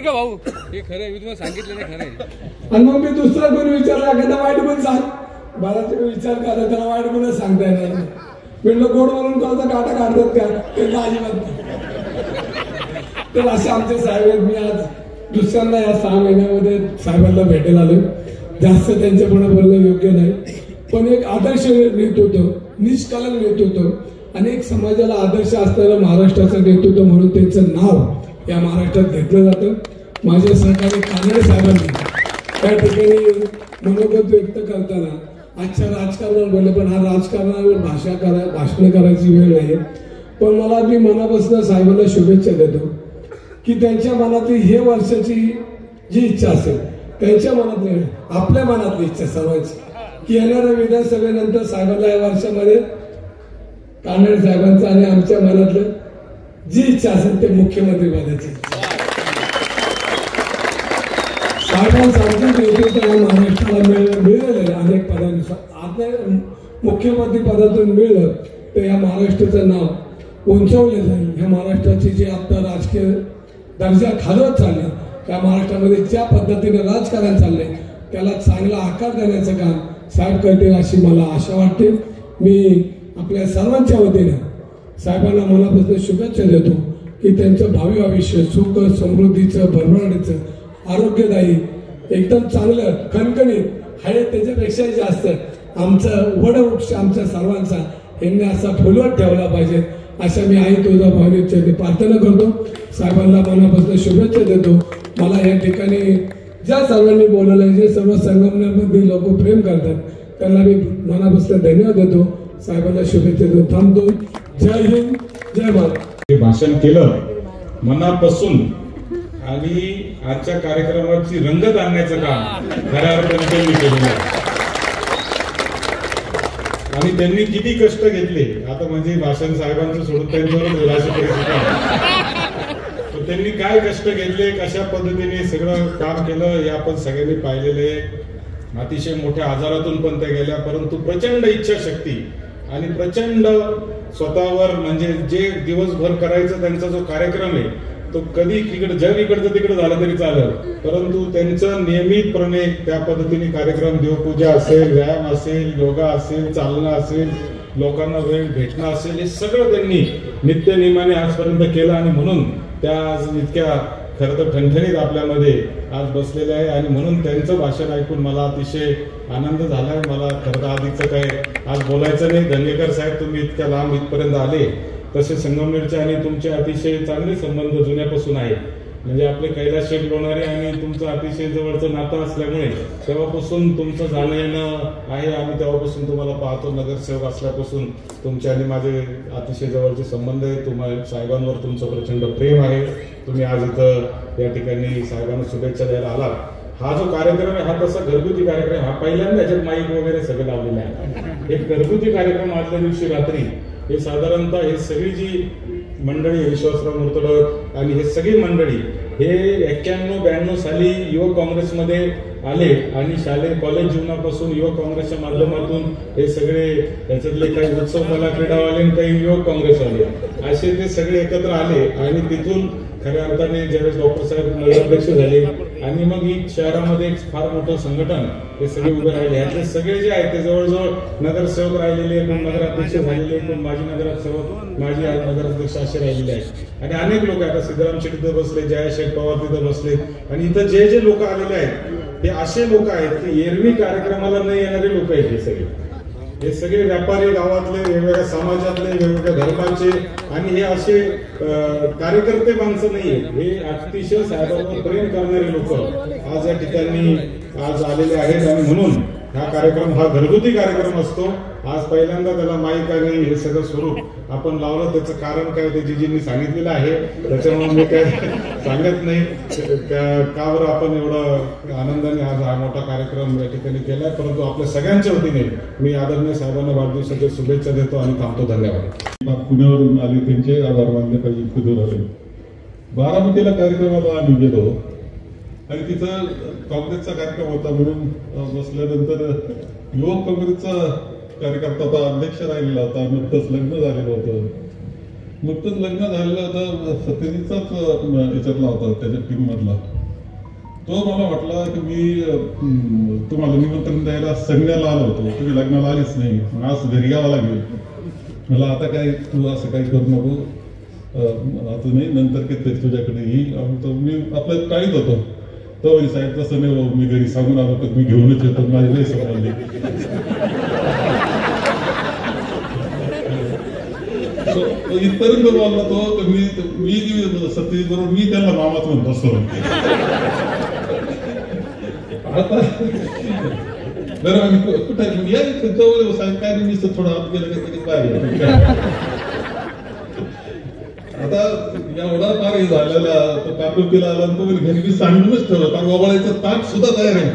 G: भाऊ हे खरं मी तुम्हाला सांगितलं नाही खरं.
F: आणि मग मी दुसरा गुण विचारला, एखादा वाईट गुण सांग. बराच विचार करा, त्याला वाईट गुणच सांगता येणार नाही. म्हणलं गोड म्हणून कोणाचा काटा काढतात का, ते अजिबात नाही. तर असे आमचे साहेब आहेत. मी आज दुसऱ्यांदा या 6 महिन्यामध्ये साहेबांना भेटायला आलो. जास्त त्यांच्यापुढे बोलणं योग्य नाही, पण एक आदर्श नेतृत्व, निष्कलंक नेतृत्व आणि एक समाजाला आदर्श असलेलं महाराष्ट्राचं नेतृत्व म्हणून त्यांचं नाव या महाराष्ट्रात घेतलं जातं. माझे सहकारी कानडे साहेबांनी त्या ठिकाणी मनोगत व्यक्त करताना आजच्या राजकारणावर बोलले, पण हा राजकारणावर भाषण करायची वेळ नाही. पण मला मी मनापासून साहेबांना शुभेच्छा देतो की त्यांच्या मनातली हे वर्षाची जी इच्छा असेल, त्यांच्या मनातली, आपल्या मनातली इच्छा सर्वांची, की येणाऱ्या विधानसभेनंतर साहेबांना या वर्षामध्ये कानडे साहेबांचं आणि आमच्या मनातलं जी इच्छा असेल ते मुख्यमंत्री पदाची. साहेबांचं आमच्या नेतृत्व या महाराष्ट्राला मिळालेलं अनेक पदानुसार आता मुख्यमंत्री पदातून मिळलं तर या महाराष्ट्राचं नाव उंचावले जाईल. ह्या महाराष्ट्राची जी आता राजकीय दर्जा खालवत चालला, त्या महाराष्ट्रामध्ये ज्या पद्धतीने राजकारण चाललंय त्याला चांगला आकार देण्याचं काम साहेब करतील अशी मला आशा वाटते. मी आपल्या सर्वांच्या वतीने साहेबांना मनापासून शुभेच्छा देतो की त्यांचं भावी आयुष्य सुख समृद्धीचं, भरभराटीचं, आरोग्यदायी, एकदम चांगलं, खणखणीत आहे, त्याच्यापेक्षा जास्त आमचा वडवृक्ष आमच्या सर्वांचा यांनी असा फुलवत ठेवला पाहिजे अशा मी आई तुझा भावनेची प्रार्थना करतो. साहेबांना मनापासून शुभेच्छा देतो. मला या ठिकाणी ज्या सर्वांनी बोलवलं, जे सर्व संगमनेरमध्ये लोक प्रेम करतात त्यांना मी मनापासून धन्यवाद देतो. साहेबांना शुभेच्छा देतो. थांबतो. जय हिंद, जय भारत.
H: हे भाषण केलं मनापासून आणि आजच्या कार्यक्रमाची रंगत आणण्याचं काम खऱ्या अर्थाने त्यांनी केलेलं आहे. आणि त्यांनी किती कष्ट घेतले, आता म्हणजे भाषण साहेबांचं सोडून त्यांच्यावर त्यांनी काय कष्ट घेतले, कशा पद्धतीने सगळं काम केलं हे आपण सगळ्यांनी पाहिलेलं आहे. अतिशय मोठ्या आजारातून पण त्या गेल्या, परंतु प्रचंड इच्छाशक्ती आणि प्रचंड स्वतःवर म्हणजे जे दिवसभर करायचं त्यांचा जो कार्यक्रम आहे तो कधी इकडे जग इकडचं तिकडे झालं तरी चालेल, परंतु त्यांचं नियमितपणे त्या पद्धतीने कार्यक्रम, देवपूजा असेल, व्यायाम असेल, योगा असेल, चालणं असेल, लोकांना वेळ भेटणं असेल, हे सगळं त्यांनी नित्यनेमाने आजपर्यंत केलं. आणि म्हणून त्या आज इतक्या खरं तर ठणठणीत आपल्यामध्ये आज बसलेले आहे. आणि म्हणून त्यांचं भाषण ऐकून मला अतिशय आनंद झालाय. मला खरं तर अधिकचं काय आज बोलायचं नाही. दंगेकर साहेब, तुम्ही इतक्या लांब इथपर्यंत आले, तसे संगमनेरचे आणि तुमचे अतिशय चांगले संबंध जुन्यापासून आहेत. म्हणजे आपले कैलास शेठ लोणारे आणि तुमचं अतिशय जवळचं नातं असल्यामुळे तेव्हापासून तुमचं जाणं येणं आहे. आम्ही तेव्हापासून तुम्हाला पाहतो, नगरसेवक असल्यापासून तुमचे आणि माझे अतिशय जवळचे संबंध आहे. तुम्हाला साहेबांवर तुमचं प्रचंड प्रेम आहे. तुम्ही आज इथं या ठिकाणी साहेबांना शुभेच्छा द्यायला आलात. हा जो कार्यक्रम आहे हा तसा घरगुती कार्यक्रम, हा पहिल्यांदा याच्यात माईक वगैरे सगळं लावलेलं आहे. एक घरगुती कार्यक्रम आदल्या दिवशी रात्री हे साधारणतः हे सगळी जी मंडळी, विश्वासराव मुर्तडक आणि हे सगळी मंडळी हे 91-92 साली युवक काँग्रेसमध्ये आले आणि शालेय कॉलेज जीवनापासून युवक काँग्रेसच्या माध्यमातून हे सगळे त्याच्यातले काही उत्सव कला क्रीडावाले आणि काही युवक काँग्रेसवाले असे ते सगळे एकत्र आले. आणि तिथून खऱ्या अर्थाने ज्यावेळेस डॉक्टर साहेब नगराध्यक्ष झाले आणि मग ही शहरामध्ये एक फार मोठं संघटन हे सगळे उभे राहिले. यातले सगळे जे आहेत ते जवळजवळ नगरसेवक राहिलेले, कोण नगराध्यक्ष झालेले, कोण माजी नगरसेवक, माजी नगराध्यक्ष असे राहिलेले आहेत. आणि अनेक लोक आता सिद्धराम शेठ तिथं बसले, जया शेठ पवार तिथं बसले. आणि इथं जे जे लोक आलेले आहेत हे असे लोक आहेत की एरवी कार्यक्रमाला न येणारे लोक आहेत. हे सगळे व्यापारी, गावातले, वेगवेगळ्या समाजातले, वेगवेगळ्या धर्माचे आणि हे असे कार्यकर्ते माणसं नाहीये. हे अतिशय साहेबांवर प्रेम करणारे लोक आज या ठिकाणी आज आलेले आहेत. आणि म्हणून हा कार्यक्रम हा घरगुती कार्यक्रम असतो. आज पहिल्यांदा त्याला माईक आणि हे सगळं स्वरूप आपण लावलं. त्याचं कारण काय ते जीजींनी सांगितलेलं आहे, त्याच्यामुळे मी काय सांगत नाही का बरं आपण एवढं आनंदाने आज हा मोठा कार्यक्रम या ठिकाणी केलाय. परंतु आपल्या सगळ्यांच्या वतीने मी आदरणीय साहेबांना वाढदिवसाच्या शुभेच्छा देतो आणि थांबतो. धन्यवाद.
I: पुण्यावरून आले, त्यांचे आभार मानले पाहिजे. इतकं दूर आले. बारामतीला कार्यक्रमाला आम्ही गेलो आणि तिथं काँग्रेसचा कार्यक्रम होता म्हणून बसल्यानंतर युवक काँग्रेसचा कार्यकर्ता होता, अध्यक्ष राहिलेला होता. नुकतंच लग्न झालेलं होतं. नुकतंच लग्न झालेलं होतं, सत्यजितचाच याच्यातला होता, त्याच्या टीम मधला. तो मला म्हटला की मी तुम्हाला निमंत्रण द्यायला संज्ञाला आलो होतो, तुम्ही लग्नाला आलीच नाही, आज घरी यावं लागेल. मला आता काय तू असं काही करू नको, आता नाही, नंतर किती तुझ्याकडे येईल. मी आपलं टाळीत होतो. तो साहेब तसं नाही भाऊ, मी घरी सांगून आलो तर मी घेऊनच येतो, माझे नाही समजले. इथपर्यंत बोलला तो तर मी सत्यजित बरोबर मी त्यांना मामाच म्हणत असतो. आता बरं कुठं या जवळ साहेब काय नाही, मी थोडं आत गेलं कधी पाहिजे. आता एवढा फार हे झालेला तो काकुलकीला आला तो घरी मी सांगूनच ठेवलं, कारण ववाळायचं ताट सुद्धा तयार आहे.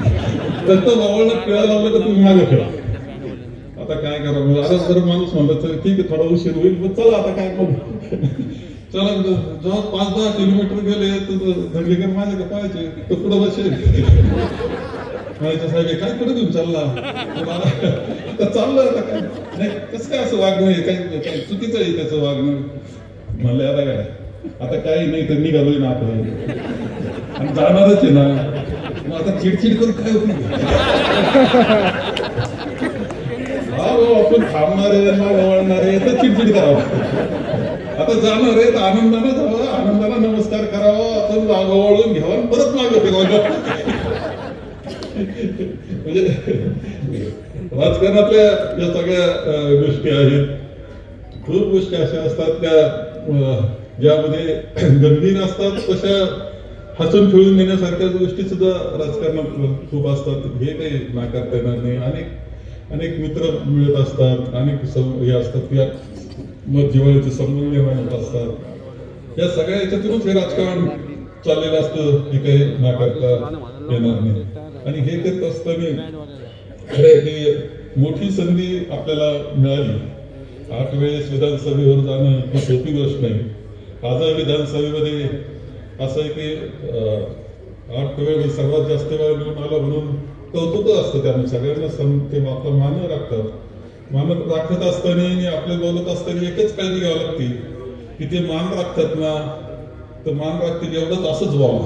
I: तर तो ववाळला खेळा लावलं तर तुम्ही मागे खेळा. आता काय करा, आता जर माणूस म्हणलं तर ठीक आहे, थोडा उशीर होईल, पण चला आता काय करू. चला जेव्हा 5-10 किलोमीटर गेले तर धंगेकर माझ्या का पाहायचे तो पुढं बसेल. साहेब काय कुठे घेऊन चालला, आता चाललं आता काय नाही, कसं काय असं वागणं आहे, काही चुकीचं आहे त्याचं वागणं. म्हणलं आता काय, आता काही नाही तर निघालोय ना आपण आणि जाणारच आहे ना, मग आता चिडचिड करून काय होती. हा आपण थांबणार आहे ना वळणार आहे तर चिडचिड करावं. आता जाणार आहे तर आनंदानं जावं, आनंदाला नमस्कार करावा, आपण वळून घ्यावं परत मागे फिरवायचं. म्हणजे राजकारणातल्या या सगळ्या गोष्टी आहेत. खूप गोष्टी अशा असतात त्या ज्यामध्ये गंभीर असतात, तशा हसून खेळून देण्यासारख्या गोष्टी सुद्धा राजकारणात खूप असतात. हे काही नाकारता येणार नाही. अनेक मित्र मिळत असतात, अनेक हे असतात, या मग जिव्हाळ्याचे संबंध निर्माण असतात. या सगळ्या याच्यातूनच हे राजकारण चाललेलं असतं, हे काही नाकारता येणार नाही. आणि हे करत असताना खरे ही मोठी संधी आपल्याला मिळाली. 8 वेळेस विधानसभेवर जाणं ही सोपी गोष्ट नाही. आज विधानसभेमध्ये असं आहे की 8 वेळ सर्वात जास्त वेळ मिळून आला म्हणून कौतुक असतं. त्यामुळे सगळ्यांना ते आपला मान राखतात. मान राखत असताना आणि आपले बोलत असताना एकच काळजी घ्यावी लागते की ते मान राखतात ना, तर मान राखते एवढंच असंच व्हावं.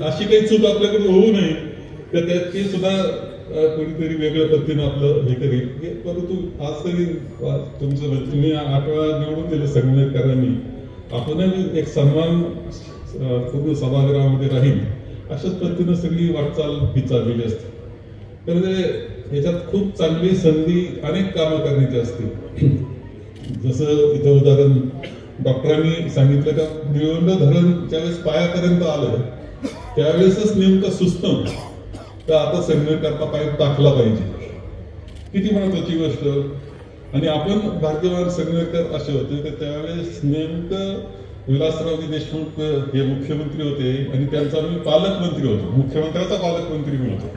I: अशी काही चूक आपल्याकडे होऊ नये तर ते सुद्धा कोणीतरी वेगळ्या पद्धतीने आपलं हे करेल. परंतु आज तरी तुम्ही 8 वेळा निवडून दिलं संगमेकरांनी, आपणही एक सन्मान पूर्ण सभागृहामध्ये राहील अशाच पद्धतीनं सगळी वाटचाल ही चाललेली असते. तर याच्यात खूप चांगली संधी अनेक कामं करण्याची असते. जसं इथं उदाहरण डॉक्टरांनी सांगितलं का निळवंड धरण ज्यावेळेस पायापर्यंत आलं त्यावेळेसच नेमकं सुचतं तर आता संगमेकरता पाईप टाकला पाहिजे. किती महत्वाची गोष्ट. आणि आपण भारतीय संगमेकर असे होते की त्यावेळेस नेमकं विलासरावजी देशमुख हे मुख्यमंत्री होते आणि त्यांचा मी पालकमंत्री होतो, मुख्यमंत्र्याचा पालकमंत्री मी होतो.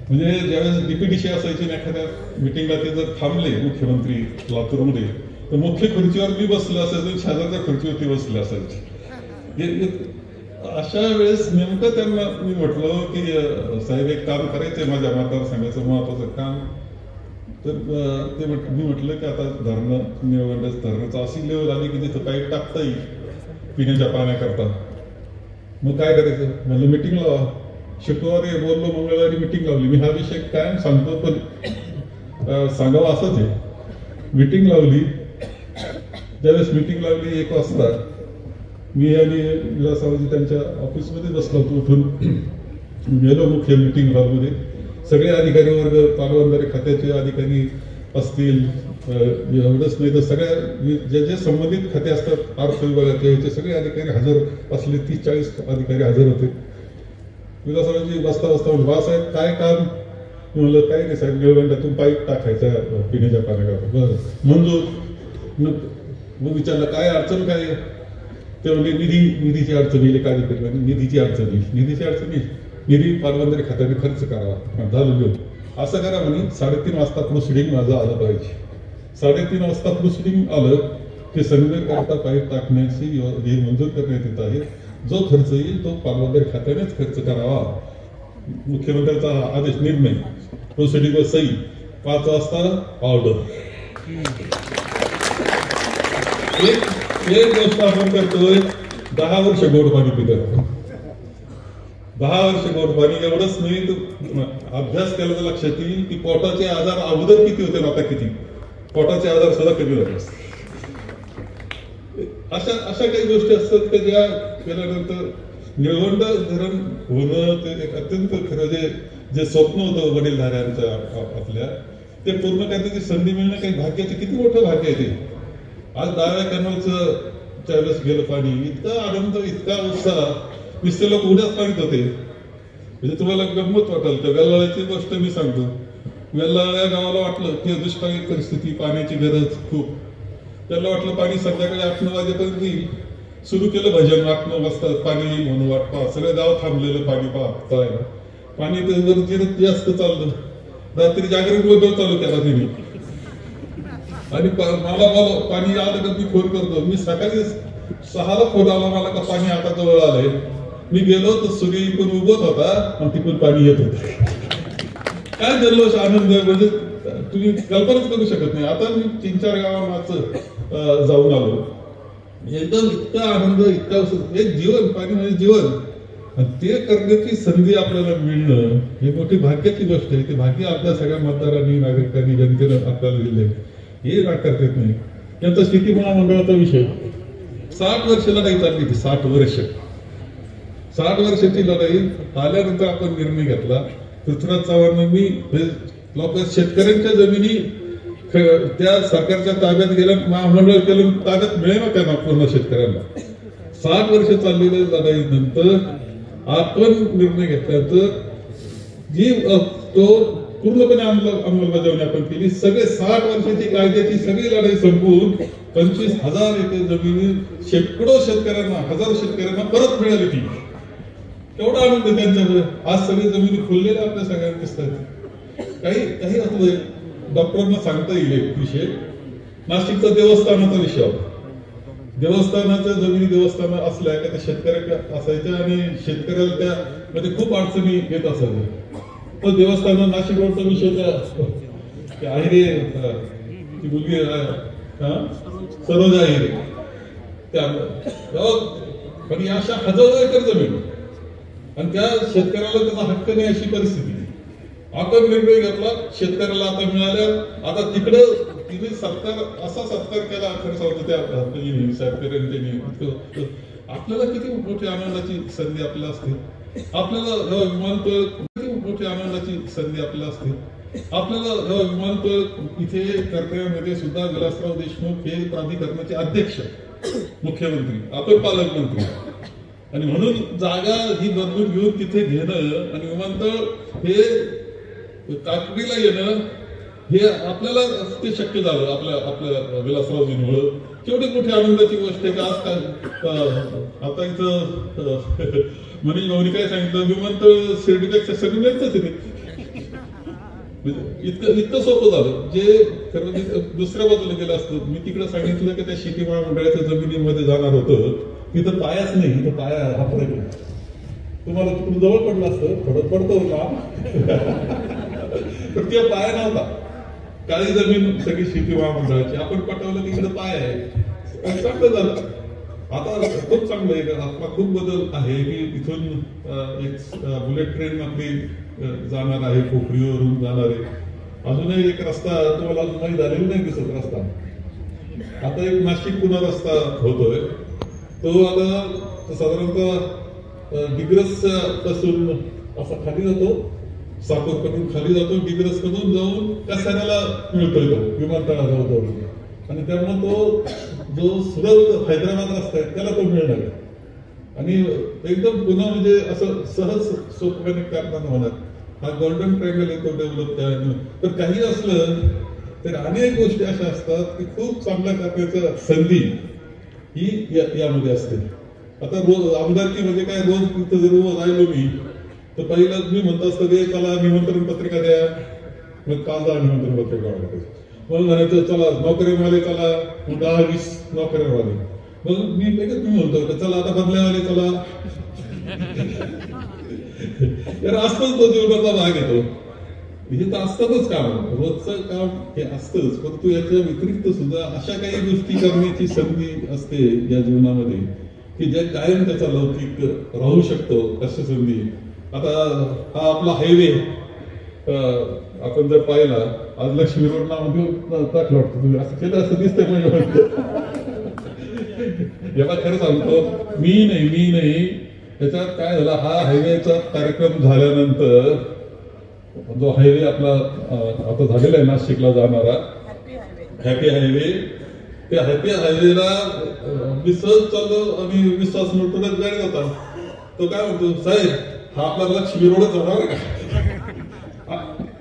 I: म्हणजे ज्यावेळेस डीपीडीसी असायची एखाद्या मिटिंगला ते जर थांबले मुख्यमंत्री लातूरमध्ये तर मुख्य खुर्चीवर मी बसलो असायचो, शेजारच्या खुर्चीवरती बसले असायचे. अशा वेळेस नेमकं त्यांना मी म्हटलं की साहेब एक काम करायचंय माझ्या मतदारसंघाचं महत्वाचं काम. तर मी म्हटलं की आता धरणाचं अशी लेवल आली की तिथं पाईप टाकता येईल पिण्याच्या पाण्याकरता. मग काय करायचं म्हणलं मिटिंग लावा. शुक्रवारी बोललो, मंगळवारी मिटिंग लावली. मी हा विषय कायम सांगतो पण सांगावा असंच आहे. मिटिंग लावली. ज्यावेळेस मिटिंग लावली 1 वाजता मी आणि विलासरावजी त्यांच्या ऑफिसमध्ये बसलो होतो. उठून गेलो मुख्य मिटिंग हॉलमध्ये. सगळे अधिकारी वर्ग, पालवंदारे खात्याचे अधिकारी असतील, एवढंच नाही तर सगळ्या जे संबंधित खाते असतात अर्थ विभागाचे याचे सगळे अधिकारी हजर असले. 30-40 अधिकारी हजर होते. विलासरावजी बसता म्हणलं बाळासाहेब काय काम? म्हणलं काय नाही साहेब, निळवंड्यातून पाईप टाकायचा पिण्याच्या पाण्याकरता. बरं मंजूर. मग विचारलं काय अडचण काय? ते म्हणजे निधीची अडचण येईल. काय निधीची अडचण येईल? निधीची अडचण येईल, निधी पालवंदरी खात्याने खर्च करावा. झालं घेऊन असं करा म्हणे 3:30 वाजता प्रोसिडिंग माझं आलं पाहिजे. 3:30 वाजता प्रोसिडिंग आलं की संगमेर करता पाईप टाकण्याची हे मंजूर करण्यात येत आहे. जो खर्च येईल तो पालवंदरी खात्यानेच खर्च करावा. मुख्यमंत्र्यांचा आदेश, निर्णय, प्रोसिडिंगवर सही, 5 वाजता ऑर्डर. एक गोष्ट आपण करतोय, 10 वर्ष गोड पाणी पितो. 10 वर्ष गोड पाणी. एवढंच नाही तर अभ्यास केला तर लक्षात येईल की पोटाचे आजार अगोदर किती होते आता किती. पोटाचे आजार सुद्धा कमी झाले असतात. अशा काही गोष्टी असतात की ज्या केल्यानंतर निळवंड धरण होणं ते एक अत्यंत खरं जे स्वप्न होतं वडीलधाऱ्यांच्या आपल्या, ते पूर्ण करण्याची संधी मिळणं काही भाग्याचे किती मोठं भाग्य आहे ते. आज 10व्या कॅनलचं त्यावेळेस गेलं पाणी, इतका आनंद, इतका उत्साह, नुसते लोक उड्याच पाणीत होते. म्हणजे तुम्हाला गंमत वाटेल तर वेल्लाळ्याची गोष्ट मी सांगतो. वेल्लाळ्या गावाला वाटलं की दुष्काळी परिस्थिती, पाण्याची गरज खूप. त्याला वाटलं पाणी संध्याकाळी 8-9 वाजेपर्यंत येईल. सुरू केलं भजन, 8-9 वाजता पाणी येईल म्हणून वाट पहा. सगळं गाव थांबलेलं पाणी पाहायला. पाणी जर जास्त चाललं. रात्री जागरण गोंधळ चालू केला तिने. आणि मला पाणी आलं का मी फोन करतो. मी सकाळी 6ला फोन आला मला का पाणी आता जवळ आलंय. मी गेलो तर सूर्य इकडून उगवत होता आणि तिकडून पाणी येत होतं. काय जल्लोष, आनंद, म्हणजे तुम्ही कल्पनाच करू शकत नाही. आता मी 3-4 गावांमागचं जाऊन आलो. एकदम इतका आनंद, इतका एक जीवन, पाणी म्हणजे जीवन. आणि ते करण्याची संधी आपल्याला मिळणं ही मोठी भाग्याची गोष्ट आहे. ते भाग्य आपल्या सगळ्या मतदारांनी, नागरिकांनी, जनतेनं आपल्याला दिले. हे नाकारता येत नाही. त्यांचा शेती महामंडळाचा विषय 60 वर्ष लढाई चालली होती. 60 वर्षाची लढाई आल्यानंतर आपण निर्णय घेतला. पृथ्वीराज चव्हाण मी लोक शेतकऱ्यांच्या जमिनी त्या सरकारच्या ताब्यात गेल्या, महामंडळ केलं, ताब्यात मिळेल ना त्यांना पूर्ण शेतकऱ्यांना. 60 वर्ष चाललेल्या लढाईनंतर आपण निर्णय घेतल्यानंतर जी तो पूर्णपणे अंमलबजावणी आपण केली. सगळे 60 वर्षाची कायद्याची सगळी लढाई संपवून 25,000 एकर जमिनी शेकडो शेतकऱ्यांना, हजारो शेतकऱ्यांना परत मिळाली. ती केवढा आनंद त्यांच्याकडे. आज सगळी जमिनी खुललेल्या आपल्या सगळ्यांना दिसतात. काही आपलं डॉक्टरांना सांगता येईल एक विषय. नाशिकचा देवस्थानाचा विषय होता. देवस्थानाच्या जमिनी देवस्थान असल्या का त्या शेतकऱ्या असायच्या आणि शेतकऱ्याला त्यामध्ये खूप अडचणी येत असायच्या. तो देवस्थान नाशिक रोडचा विषय आहे ती मुलगी सरोजा आहे पण अशा हजारो एकर जमीन आणि त्या शेतकऱ्याला त्याचा हक्क नाही अशी परिस्थिती. आपण निर्णय घेतला, शेतकऱ्याला आता मिळाल्या. आता तिकडं तिने असा सत्कार केला खरं सांगतो त्या शेतकऱ्यांनी. आपल्याला किती मोठी आनंदाची संधी आपल्याला असते. आपल्याला विमानतळ किती मोठी आनंदाची संधी आपल्याला असते. आपल्याला विमानतळ इथे कर्तव्यामध्ये सुद्धा विलासराव देशमुख हे प्राधिकरणाचे अध्यक्ष, मुख्यमंत्री, आपण पालकमंत्री. आणि म्हणून जागा ही बदलून घेऊन तिथे घेणं आणि विमानतळ हे काकडीला येणं हे आपल्याला ते शक्य झालं आपल्या विलासरावजींमुळे. केवढी मोठी आनंदाची गोष्ट आहे की आज काय आता इथं मनीष भाऊनी काय सांगितलं, विमानतळ शिर्डीपेक्षा सगळी मिळतच आहे. इतकं सोपं झालं. जे खरं दुसऱ्या बाजूला गेलं असतं. मी तिकडे सांगितलं की त्या शेती महामंडळाच्या जमिनीमध्ये जाणार होतं. तिथं पायाच नाही, तिथं पाया हा फरक आहे. तुम्हाला तिकडून जवळ पडलं असतं, थोडं पडतो का पण ते पाया नव्हता. काळी जमीन सगळी शेती महामंडळाची. आपण पटवलं तिकडे पाय आहे. चांगलं झालं. आता खूप चांगलं आहे. आपला खूप बदल आहे की इथून एक बुलेट ट्रेन आपली जाणार आहे, पोखरीवरून जाणार आहे. अजूनही एक रस्ता तुम्हाला अजून माहीत झालेला नाही दिसत रस्ता. आता एक नाशिक पुणे रस्ता होतोय. तो आता साधारणतः डिग्रस पासून असा खाली जातो, साकोरकडून खाली जातो, डिग्रस कडून जाऊन कसाऱ्याला मिळतोय तो विमानतळाजवळ जाऊन. आणि त्यामुळे तो जो सुरत हैदराबाद रस्ता आहे त्याला तो मिळणार आहे. आणि एकदम पुन्हा म्हणजे असं सहज सोप्याने करताना होणार. हा गोल्डन ट्रायंगल आहे तो डेव्हलप करायला. तर काही असलं तर अनेक गोष्टी अशा असतात की खूप चांगल्या करण्याच्या संधी ही यामध्ये असते. आता रोज आमदारकी म्हणजे काय, रोज तिथं जर राहिलो मी तर पहिलं मी म्हणतो असतं ते चला निमंत्रण पत्रिका द्या, मग काल जा निमंत्रण पत्रिका वाढते, मग म्हणायचं चला नोकरीवाले चला 10-20 नोकरीवाले, मग मी लगेच मी म्हणतो चला आता बदल्यावाले चला. यार असतंच तो जीवनाचा भाग येतो. हे तर असतातच काम, रोजचं काम हे असतंच, परंतु याच्या व्यतिरिक्त सुद्धा अशा काही गोष्टी करण्याची संधी असते या जीवनामध्ये की ज्या कायम त्याचा लौकिक राहू शकतो. अशी संधी आता हा आपला हायवे आपण जर पाहिला, आज लक्ष्मी रोड नाव टाकलं वाटतं तुम्ही, असं केलं असं दिसतंय म्हणजे. याला खरं सांगतो मी नाही त्याच्यात काय झालं, हा हायवेचा कार्यक्रम झाल्यानंतर जो हायवे आपला आता झालेला आहे नाशिकला जाणारा हॅपी हायवे, त्या हॅपी हायवेला मी सहज चाललो आणि विश्वास मिळतो गाडी होता. तो काय म्हणतो, साहेब हा आपला लक्ष्मी रोडच होणार का?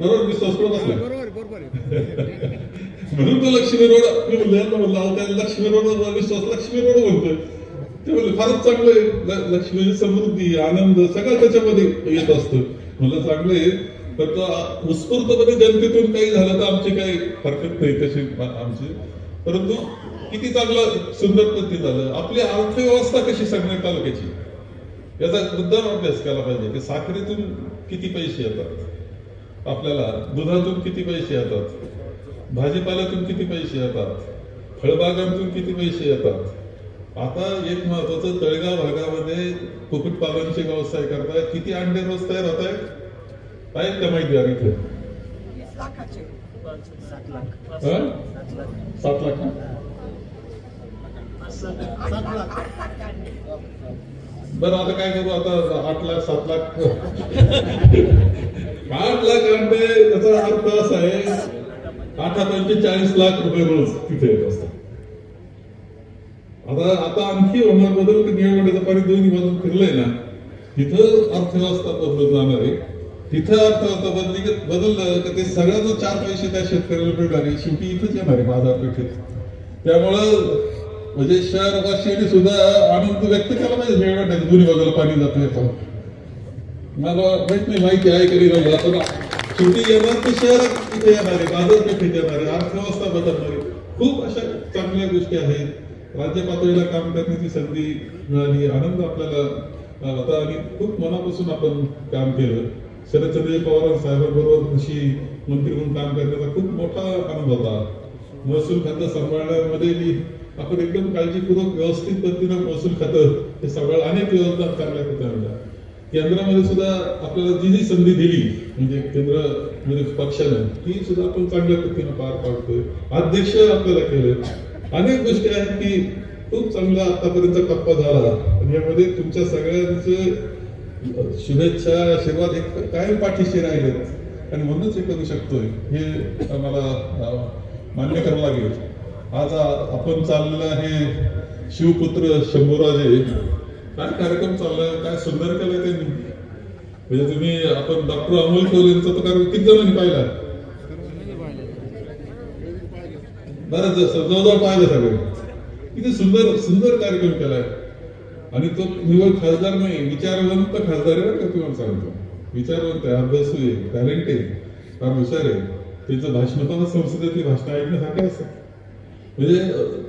I: बरोबर विश्वास रोड असला म्हणून तो लक्ष्मी रोड मी म्हणलं लक्ष्मी रोड विश्वास लक्ष्मी रोड म्हणतोय. ते म्हणले फारच चांगलं, लक्ष्मी समृद्धी आनंद सगळं त्याच्यामध्ये येत असतं. म्हणलं चांगलंय, तर तो उत्स्फूर्तपणे जनतेतून काही झालं तर आमची काही हरकत नाही तशी आमची, परंतु किती चांगलं सुंदर पद्धती झालं. आपली अर्थव्यवस्था कशी सांगण्यात तालुक्याची याचा मुद्दाम अभ्यास केला पाहिजे की साखरेतून किती पैसे येतात आपल्याला, दुधातून किती पैसे येतात, भाजीपाल्यातून किती पैसे येतात, फळबागांतून किती पैसे येतात. आता एक महत्वाचं, तळेगाव भागामध्ये कुक्कुटपालनचे व्यवसाय करतायत, किती अंडे रोज तयार होत आहेत आहेत का माहिती आहे इथे? 7 लाख. बरं आता काय करू, आता 8 लाख 7 लाख 8 लाख अंडे, याचा अर्थ असा आहे 8-45 लाख रुपये रोज तिथे येत असतात. आता आणखी होणार बदल की निळवंड्याचं पाणी दोन्ही बाजून फिरलंय ना, तिथं अर्थव्यवस्था बदलत जाणार आहे. तिथं अर्थव्यवस्था बदललं तर ते सगळ्यात 4 पैसे त्या शेतकऱ्याला मिळणार आहे, शेवटी इथंच येणार आहे बाजारपेठेत. त्यामुळं म्हणजे शहरवासियांनी सुद्धा आनंद व्यक्त केला पाहिजे निळवंड्याचं दोन्ही बाजूला पाणी जातं याचं. मला माहिती आहे कधी आता शेवटी येणार ते शहरात इथे येणार आहे, बाजारपेठेत येणार आहे, अर्थव्यवस्था बदलणार आहे. खूप अशा चांगल्या गोष्टी आहेत. राज्य पातळीला काम करण्याची संधी मिळाली, आनंद आपल्याला होता आणि खूप मनापासून आपण काम केलं. शरदचंद्र पवार साहेबांबरोबर कृषी मंत्री म्हणून काम करण्याचा खूप मोठा आनंद होता. महसूल खातं सांभाळण्यामध्ये आपण एकदम काळजीपूर्वक व्यवस्थित पद्धतीनं महसूल खातं हे सगळं अनेक योजना चांगल्या होत्या. केंद्रामध्ये सुद्धा आपल्याला जी संधी दिली म्हणजे केंद्र पक्षानं, ती सुद्धा आपण चांगल्या पद्धतीनं पार पाडतोय. अध्यक्ष आपल्याला केलं, अनेक गोष्टी आहेत की खूप चांगला आतापर्यंत टप्पा झाला. आणि यामध्ये तुमच्या सगळ्यांचे शुभेच्छा आशीर्वाद हे कायम पाठीशी राहिलेत आणि म्हणूनच हे करू शकतोय हे आम्हाला मान्य करावं लागेल. आज आपण चाललेलं आहे शिवपुत्र शंभूराजे, काय कार्यक्रम चाललाय, काय सुंदर केलंय त्यांनी. म्हणजे तुम्ही आपण डॉक्टर अमोल कोल यांचा तो कार्यक्रम किती जणांनी पाहिला? बरंच जवळजवळ पाहिलं सगळे. किती सुंदर सुंदर कार्यक्रम केलाय. आणि तो निवड खासदार नाही, विचारवंत खासदार आहे का तुम्हाला सांगतो. विचारवंत आहे, अभ्यासू आहे, टॅलेंट आहे, फार हुशार आहे. त्याचं भाषण पण संसदेतली भाषण ऐकण्यासारखं असं म्हणजे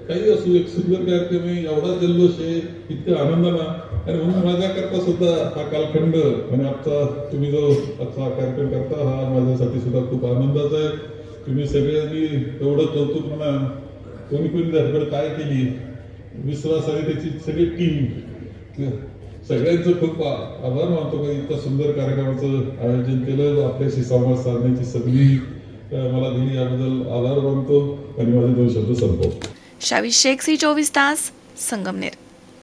I: काही असू एक सुंदर कार्यक्रम आहे, एवढा जल्लोष आहे, इतक्या आनंदाना. आणि म्हणून माझ्याकरता सुद्धा हा कालखंड आणि आजचा तुम्ही जो आजचा कार्यक्रम करता हा माझ्यासाठी सुद्धा खूप आनंदाचा आहे. तुम्ही सगळ्यांनी एवढं कौतुक म्हणा, कोणी कोणी धडपड काय केली, विश्वास आणि त्याची सगळी टीम, सगळ्यांचं खूप आभार मानतो की इतकं सुंदर कार्यक्रमाचं आयोजन केलं, आपल्याशी संवाद साधण्याची संधी मला दिली, याबद्दल आभार मानतो आणि माझे 2 शब्द संपवतो.
B: शावी शेख, C24 तास, संगमनेर.